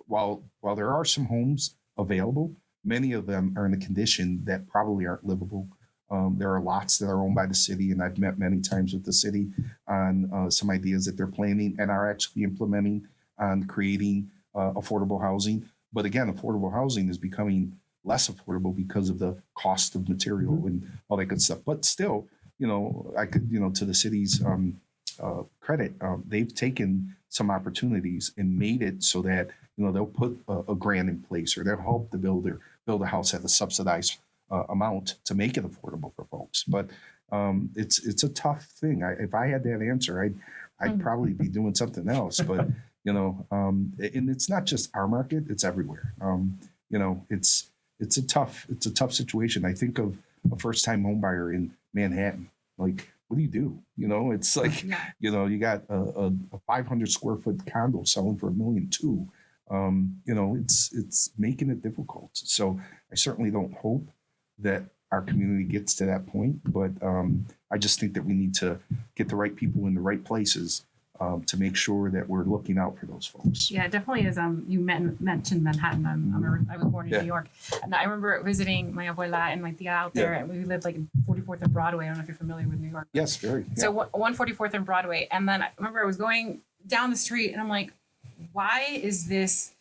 Speaker 5: while there are some homes available, many of them are in a condition that probably aren't livable. There are lots that are owned by the city, and I've met many times with the city on some ideas that they're planning and are actually implementing on creating affordable housing. But again, affordable housing is becoming less affordable because of the cost of material and all that good stuff. But still, I could, to the city's credit, they've taken some opportunities and made it so that, they'll put a grant in place, or they'll help the builder build a house at a subsidized amount to make it affordable for folks. But it's a tough thing. If I had that answer, I'd probably be doing something else. But and it's not just our market; it's everywhere. It's a tough situation. I think of a first-time home buyer in Manhattan. Like, what do you do? It's like you got a 500 square foot condo selling for $1.2 million. It's making it difficult. So I certainly don't hope that our community gets to that point. But I just think that we need to get the right people in the right places to make sure that we're looking out for those folks.
Speaker 2: Yeah, it definitely is. You mentioned Manhattan. I was born in New York. And I remember visiting my abuela and my tia out there. And we lived like in 44th and Broadway. I don't know if you're familiar with New York.
Speaker 5: Yes, very. Yeah.
Speaker 2: So 144th and Broadway. And then I remember I was going down the street and I'm like, why is this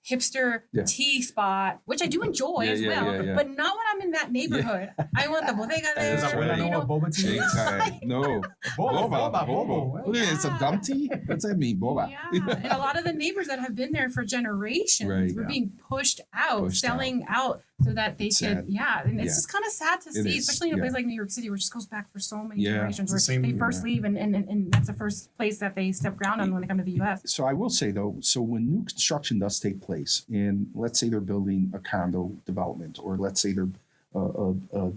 Speaker 2: hipster tea spot, which I do enjoy as well, but not when I'm in that neighborhood. I want the bodega there.
Speaker 6: Does abuela know what boba tea is?
Speaker 5: No. Boba. It's a dumb tea? What's that mean, boba?
Speaker 2: Yeah, and a lot of the neighbors that have been there for generations were being pushed out, selling out so that they could, and it's just kind of sad to see, especially in a place like New York City, where it just goes back for so many generations, where they first leave and that's the first place that they step ground on when they come to the U.S.
Speaker 5: So I will say, though, so when new construction does take place, and let's say they're building a condo development, or let's say they're a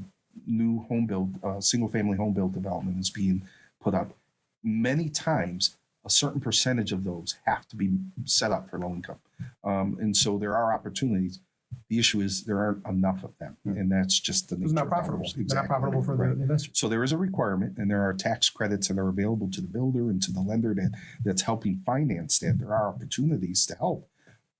Speaker 5: new home build, single-family home build development is being put up, many times a certain percentage of those have to be set up for low income. And so there are opportunities. The issue is there aren't enough of them, and that's just the nature.
Speaker 6: It's not
Speaker 5: of
Speaker 6: profitable.
Speaker 5: ours.
Speaker 6: They're not profitable for the investor.
Speaker 5: So there is a requirement, and there are tax credits that are available to the builder and to the lender that's helping finance that. There are opportunities to help,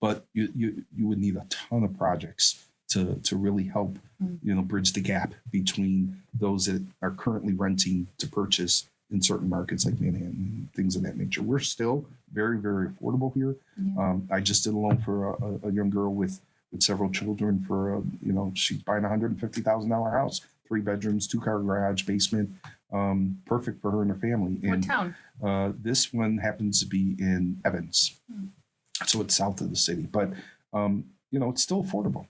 Speaker 5: but you would need a ton of projects to really help, bridge the gap between those that are currently renting to purchase in certain markets like Manhattan and things of that nature. We're still very, very affordable here.
Speaker 2: Yeah.
Speaker 5: I just did a loan for a young girl with several children for, she's buying a $150,000 house, 3 bedrooms, 2-car garage, basement, perfect for her and her family.
Speaker 2: What
Speaker 5: And
Speaker 2: town?
Speaker 5: this one happens to be in Evans. So it's south of the city, but, it's still affordable.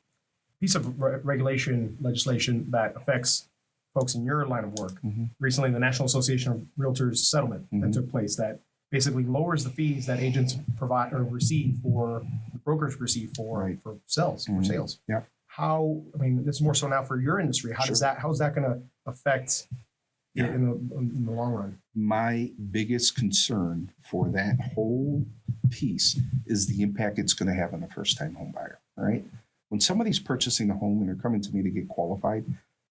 Speaker 6: Piece of legislation that affects folks in your line of work. Recently, the National Association of Realtors settlement that took place that basically lowers the fees that agents provide or receive for brokers receive for sales.
Speaker 5: Yeah.
Speaker 6: How? I mean, this is more so now for your industry. How is that going to affect it in the long run?
Speaker 5: My biggest concern for that whole piece is the impact it's going to have on a first-time home buyer. Right? When somebody's purchasing a home and they're coming to me to get qualified,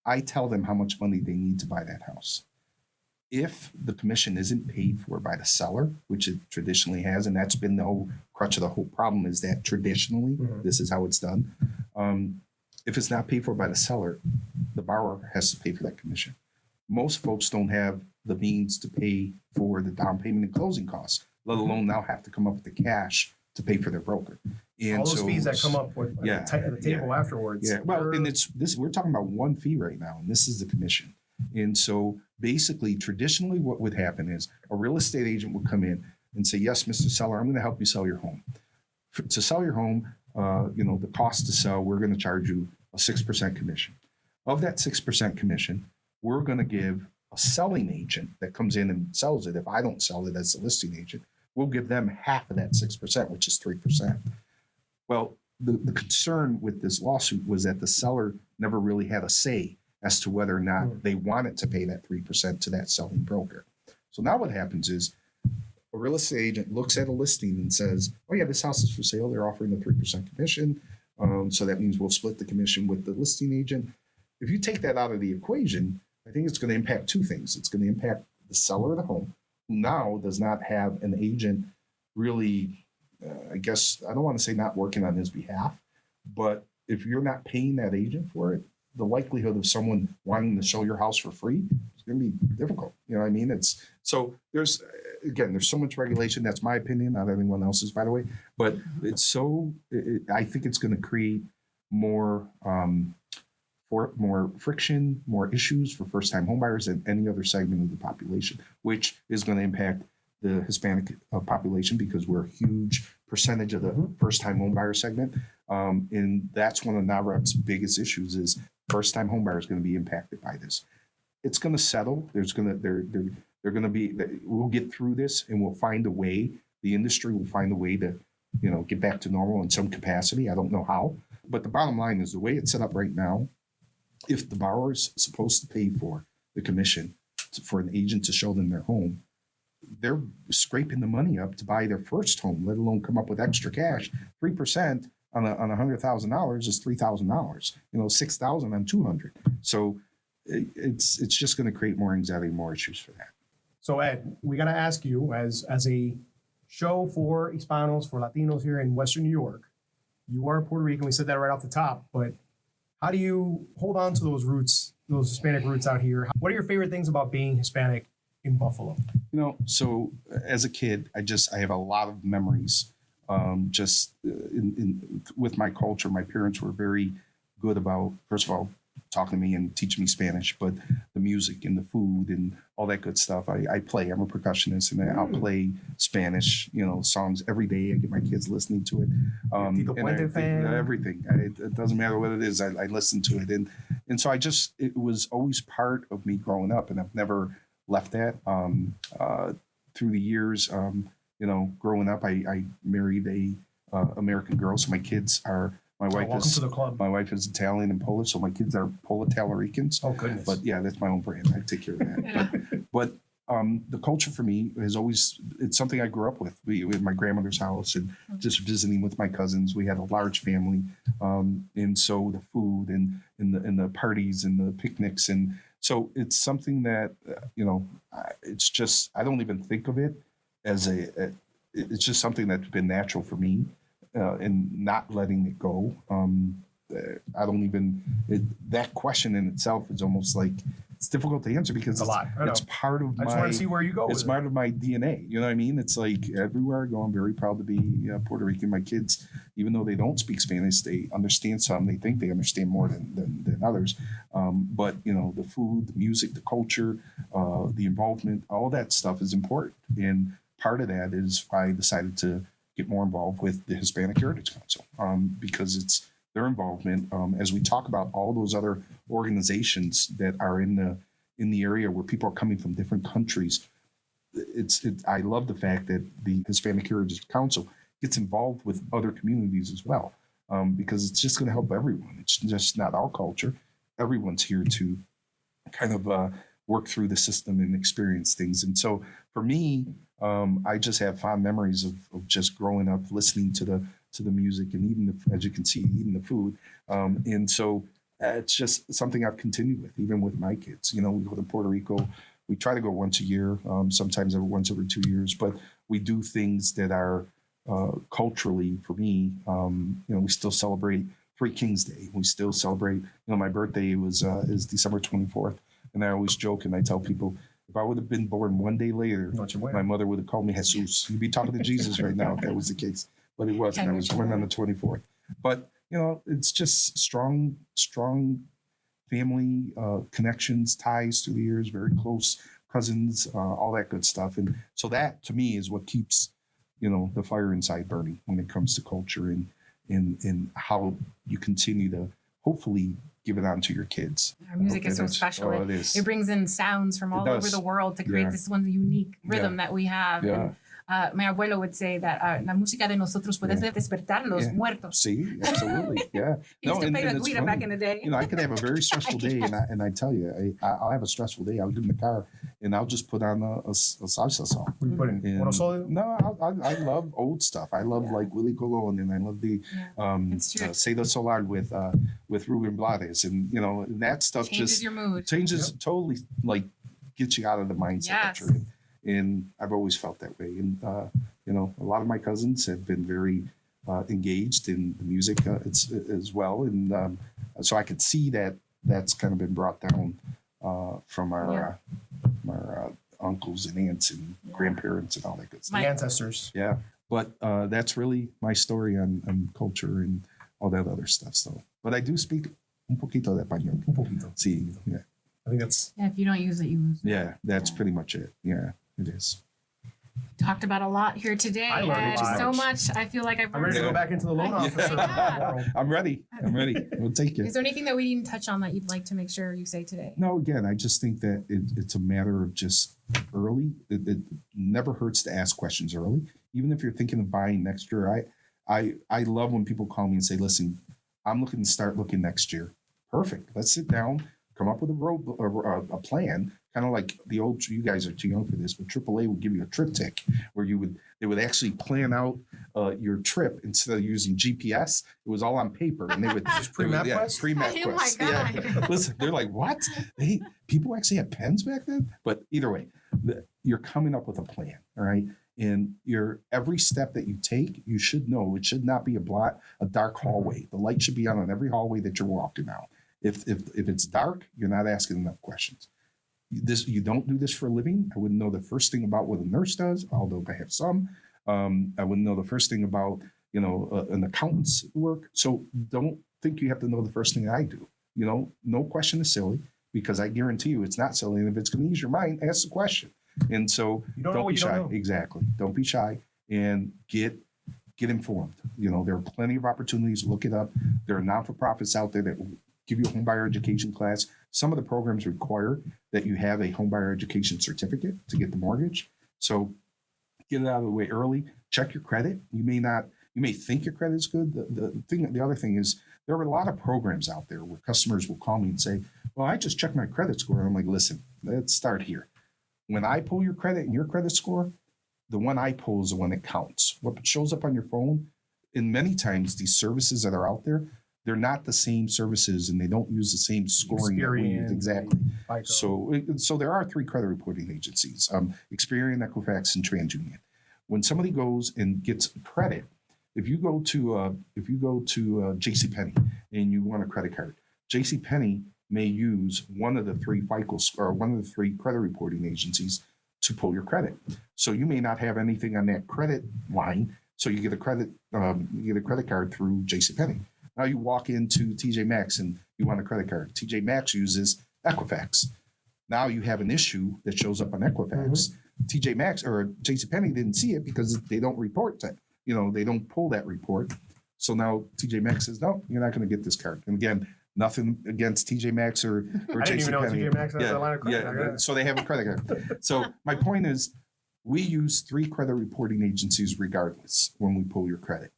Speaker 5: I tell them how much money they need to buy that house. If the commission isn't paid for by the seller, which it traditionally has, and that's been the whole crutch of the whole problem, is that traditionally this is how it's done. If it's not paid for by the seller, the borrower has to pay for that commission. Most folks don't have the means to pay for the down payment and closing costs, let alone now have to come up with the cash to pay for their broker. And
Speaker 6: all those fees that come up with at the table afterwards.
Speaker 5: Yeah, well, and it's this. We're talking about one fee right now, and this is the commission. And so basically, traditionally, what would happen is a real estate agent would come in and say, "Yes, Mr. Seller, I'm going to help you sell your home. To sell your home, the cost to sell, we're going to charge you a 6% commission. Of that 6% commission, we're going to give a selling agent that comes in and sells it. If I don't sell it as a listing agent, we'll give them half of that 6%, which is 3%." Well, the concern with this lawsuit was that the seller never really had a say as to whether or not they wanted to pay that 3% to that selling broker. So now what happens is a real estate agent looks at a listing and says, "Oh yeah, this house is for sale. They're offering a 3% commission. So that means we'll split the commission with the listing agent." If you take that out of the equation, I think it's going to impact two things. It's going to impact the seller of the home, who now does not have an agent really, I guess, I don't want to say not working on his behalf, but if you're not paying that agent for it, the likelihood of someone wanting to sell your house for free is going to be difficult. You know what I mean? There's so much regulation. That's my opinion, not anyone else's, by the way. But I think it's going to create more friction, more issues for first-time homebuyers than any other segment of the population, which is going to impact the Hispanic population because we're a huge percentage of the first-time homebuyer segment. And that's one of NAHREP's biggest issues is first-time homebuyers going to be impacted by this. It's going to settle. They're going to be. We'll get through this, and we'll find a way. The industry will find a way to, get back to normal in some capacity. I don't know how, but the bottom line is the way it's set up right now. If the borrower is supposed to pay for the commission for an agent to show them their home, they're scraping the money up to buy their first home, let alone come up with extra cash. 3% on $100,000 is $3,000. $6,000 on $200,000. So it's just going to create more anxiety, more issues for that.
Speaker 6: So Ed, we got to ask you, as a show for Hispanos, for Latinos here in Western New York, you are Puerto Rican. We said that right off the top, but how do you hold on to those roots, those Hispanic roots out here? What are your favorite things about being Hispanic in Buffalo?
Speaker 5: So as a kid, I have a lot of memories. With my culture, my parents were very good about, first of all, talking to me and teaching me Spanish, but the music and the food and all that good stuff. I play. I'm a percussionist, and I'll play Spanish, songs every day. I get my kids listening to it.
Speaker 6: Tito Puente fan?
Speaker 5: Everything. It doesn't matter what it is. I listen to it, and so it was always part of me growing up, and I've never left that. Through the years, growing up, I married a American girl, so my kids are.
Speaker 6: Welcome to the club.
Speaker 5: My wife is Italian and Polish, so my kids are Polo-Talaricans.
Speaker 6: Oh, goodness.
Speaker 5: But yeah, that's my own brand. I take care of that. But the culture for me has always, it's something I grew up with. We were at my grandmother's house and just visiting with my cousins. We had a large family. And so the food and the parties and the picnics. And so it's something that, it's just, I don't even think of it as it's just something that's been natural for me. And not letting it go. I don't even, that question in itself is almost like, it's difficult to answer because it's part of
Speaker 6: I just want to see where you go.
Speaker 5: It's part of my DNA. You know what I mean? It's like everywhere I go, I'm very proud to be Puerto Rican. My kids, even though they don't speak Spanish, they understand some. They think they understand more than others. But, the food, the music, the culture, the involvement, all that stuff is important. And part of that is I decided to get more involved with the Hispanic Heritage Council because it's their involvement as we talk about all those other organizations that are in the area where people are coming from different countries. I love the fact that the Hispanic Heritage Council gets involved with other communities as well because it's just going to help everyone. It's just not our culture. Everyone's here to kind of work through the system and experience things. And so for me, I just have fond memories of just growing up listening to the music and eating as you can see, eating the food. And so it's just something I've continued with, even with my kids. We go to Puerto Rico. We try to go once a year, sometimes once every 2 years, but we do things that are culturally for me. We still celebrate Three Kings Day. We still celebrate, my birthday is December 24th. And I always joke and I tell people, if I would have been born one day later, my mother would have called me Jesus. You'd be talking to Jesus right now if that was the case. But it wasn't. I was born on the 24th. But, it's just strong family connections, ties through the years, very close cousins, all that good stuff. And so that, to me, is what keeps, the fire inside burning when it comes to culture and how you continue to hopefully give it on to your kids.
Speaker 2: Our music is so special.
Speaker 5: It is.
Speaker 2: It brings in sounds from all over the world to create this one unique rhythm that we have.
Speaker 5: Yeah.
Speaker 2: And, my abuelo would say that la música de nosotros puede despertar los muertos.
Speaker 5: See, absolutely, yeah.
Speaker 2: He used to play the guira back in the day.
Speaker 5: I could have a very stressful day, and I tell you, I'll have a stressful day. I'll get in the car, and I'll just put on a salsa song.
Speaker 6: What you put in?
Speaker 5: No, I love old stuff. I love like Willie Colon, and I love the Seda Solar with Ruben Blades, and that stuff
Speaker 2: changes your mood.
Speaker 5: Changes totally, like gets you out of the mindset that you're in. And I've always felt that way. And, a lot of my cousins have been very engaged in the music as well. And so I could see that that's kind of been brought down from our uncles and aunts and grandparents and all that good stuff.
Speaker 6: The ancestors.
Speaker 5: Yeah. But that's really my story on culture and all that other stuff. So, but I do speak un poquito de español.
Speaker 6: Un poquito.
Speaker 5: Sí. Yeah.
Speaker 6: I think that's...
Speaker 2: Yeah, if you don't use it, you lose it.
Speaker 5: Yeah, that's pretty much it. Yeah. It is.
Speaker 2: Talked about a lot here today.
Speaker 6: I learned
Speaker 2: so much. I feel like I've
Speaker 6: I'm ready to go back into the loan officer world.
Speaker 5: I'm ready. We'll take it.
Speaker 2: Is there anything that we didn't touch on that you'd like to make sure you say today?
Speaker 5: No, again, I just think that it's a matter of just early. It never hurts to ask questions early. Even if you're thinking of buying next year, I love when people call me and say, listen, I'm looking to start looking next year. Perfect. Let's sit down, come up with a plan. Kind of like you guys are too young for this, but AAA would give you a triptych where they would actually plan out your trip instead of using GPS. It was all on paper, and they would just
Speaker 6: pre-MapQuest.
Speaker 5: Pre-MapQuest.
Speaker 2: Oh my God.
Speaker 5: Yeah. Listen, they're like, what? People actually had pens back then. But either way, you're coming up with a plan, all right? And every step that you take, you should know it should not be a dark hallway. The light should be on every hallway that you're walking out. If it's dark, you're not asking enough questions. You don't do this for a living. I wouldn't know the first thing about what a nurse does, although I have some. I wouldn't know the first thing about an accountant's work. So don't think you have to know the first thing I do. no question is silly, because I guarantee you it's not silly. And if it's going to ease your mind, ask the question. And so
Speaker 6: You don't know what
Speaker 5: be
Speaker 6: you
Speaker 5: shy.
Speaker 6: don't know.
Speaker 5: Exactly. Don't be shy and get informed. There are plenty of opportunities. Look it up. There are non-for-profits out there that will give you a homebuyer education class. Some of the programs require that you have a homebuyer education certificate to get the mortgage. So get it out of the way early. Check your credit. You may think your credit is good. The other thing is, there are a lot of programs out there where customers will call me and say, well, I just checked my credit score. And I'm like, listen, let's start here. When I pull your credit and your credit score, the one I pull is the one that counts. What shows up on your phone, and many times these services that are out there, they're not the same services and they don't use the same scoring that we use. Exactly. So there are 3 credit reporting agencies, Experian, Equifax, and TransUnion. When somebody goes and gets credit, if you go to JCPenney and you want a credit card, JCPenney may use one of the 3 FICO or one of the 3 credit reporting agencies to pull your credit. So you may not have anything on that credit line, so you get a credit card through JCPenney. Now you walk into TJ Maxx and you want a credit card. TJ Maxx uses Equifax. Now you have an issue that shows up on Equifax. TJ Maxx or JCPenney didn't see it because they don't report that. They don't pull that report. So now TJ Maxx says, no, you're not going to get this card. And again, nothing against TJ Maxx or JCPenney.
Speaker 6: I didn't even know TJ Maxx has a line of credit.
Speaker 5: Yeah, so they have a credit card. So my point is, we use 3 credit reporting agencies regardless when we pull your credit.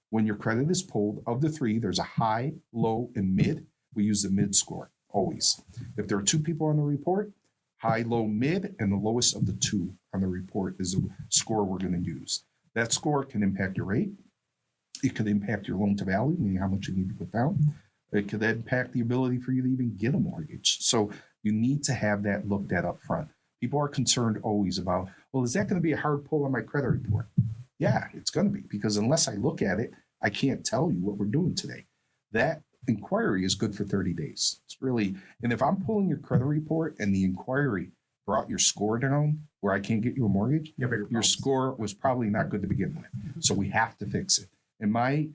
Speaker 5: When your credit is pulled, of the 3, there's a high, low, and mid. We use the mid score, always. If there are 2 people on the report, high, low, mid, and the lowest of the 2 on the report is the score we're going to use. That score can impact your rate. It could impact your loan to value, meaning how much you need to put down. It could impact the ability for you to even get a mortgage. So you need to have that looked at up front. People are concerned always about, well, is that going to be a hard pull on my credit report? Yeah, it's going to be, because unless I look at it, I can't tell you what we're doing today. That inquiry is good for 30 days. It's really, and if I'm pulling your credit report and the inquiry brought your score down where I can't get you a mortgage, your score was probably not good to begin with. So we have to fix it. And my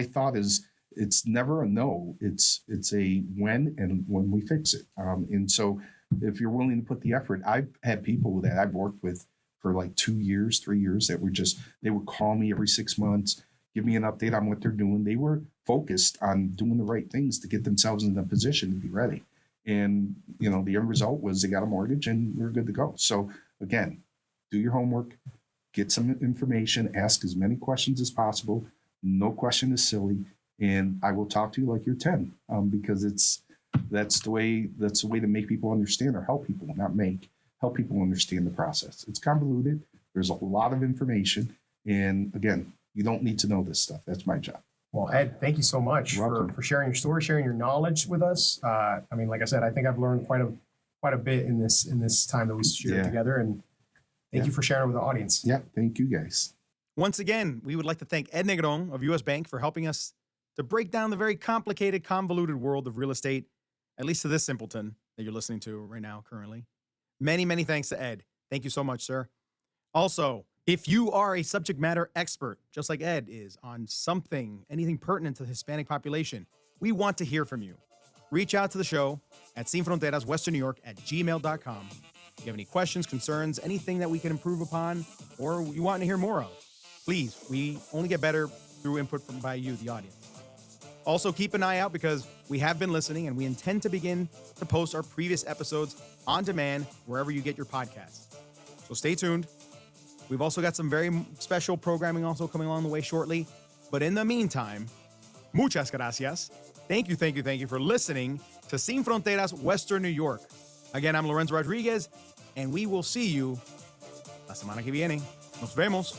Speaker 5: thought is, it's never a no. It's a when, and when we fix it. And so if you're willing to put the effort, I've had people that I've worked with for like 2 years, 3 years that they would call me every 6 months, give me an update on what they're doing. They were focused on doing the right things to get themselves in a position to be ready. And, the end result was they got a mortgage and we're good to go. So again, do your homework, get some information, ask as many questions as possible. No question is silly. And I will talk to you like you're 10, because that's the way to make people understand, or help people, help people understand the process. It's convoluted. There's a lot of information. And again, you don't need to know this stuff. That's my job.
Speaker 6: Well, Ed, thank you so much for sharing your story, sharing your knowledge with us. Like I said, I think I've learned quite a bit in this time that we shared together. And thank you for sharing with the audience.
Speaker 5: Yeah, thank you guys.
Speaker 1: Once again, we would like to thank Ed Negron of U.S. Bank for helping us to break down the very complicated, convoluted world of real estate, at least to this simpleton that you're listening to right now currently. Many, many thanks to Ed. Thank you so much, sir. Also, if you are a subject matter expert, just like Ed is, on anything pertinent to the Hispanic population, we want to hear from you. Reach out to the show at Sin Fronteras Western New York at gmail.com. If you have any questions, concerns, anything that we can improve upon, or you want to hear more of, please, we only get better through input by you, the audience. Also, keep an eye out, because we have been listening and we intend to begin to post our previous episodes on demand wherever you get your podcasts. So stay tuned. We've also got some very special programming also coming along the way shortly. But in the meantime, muchas gracias. Thank you for listening to Sin Fronteras Western New York. Again, I'm Lorenzo Rodriguez, and we will see you la semana que viene. Nos vemos.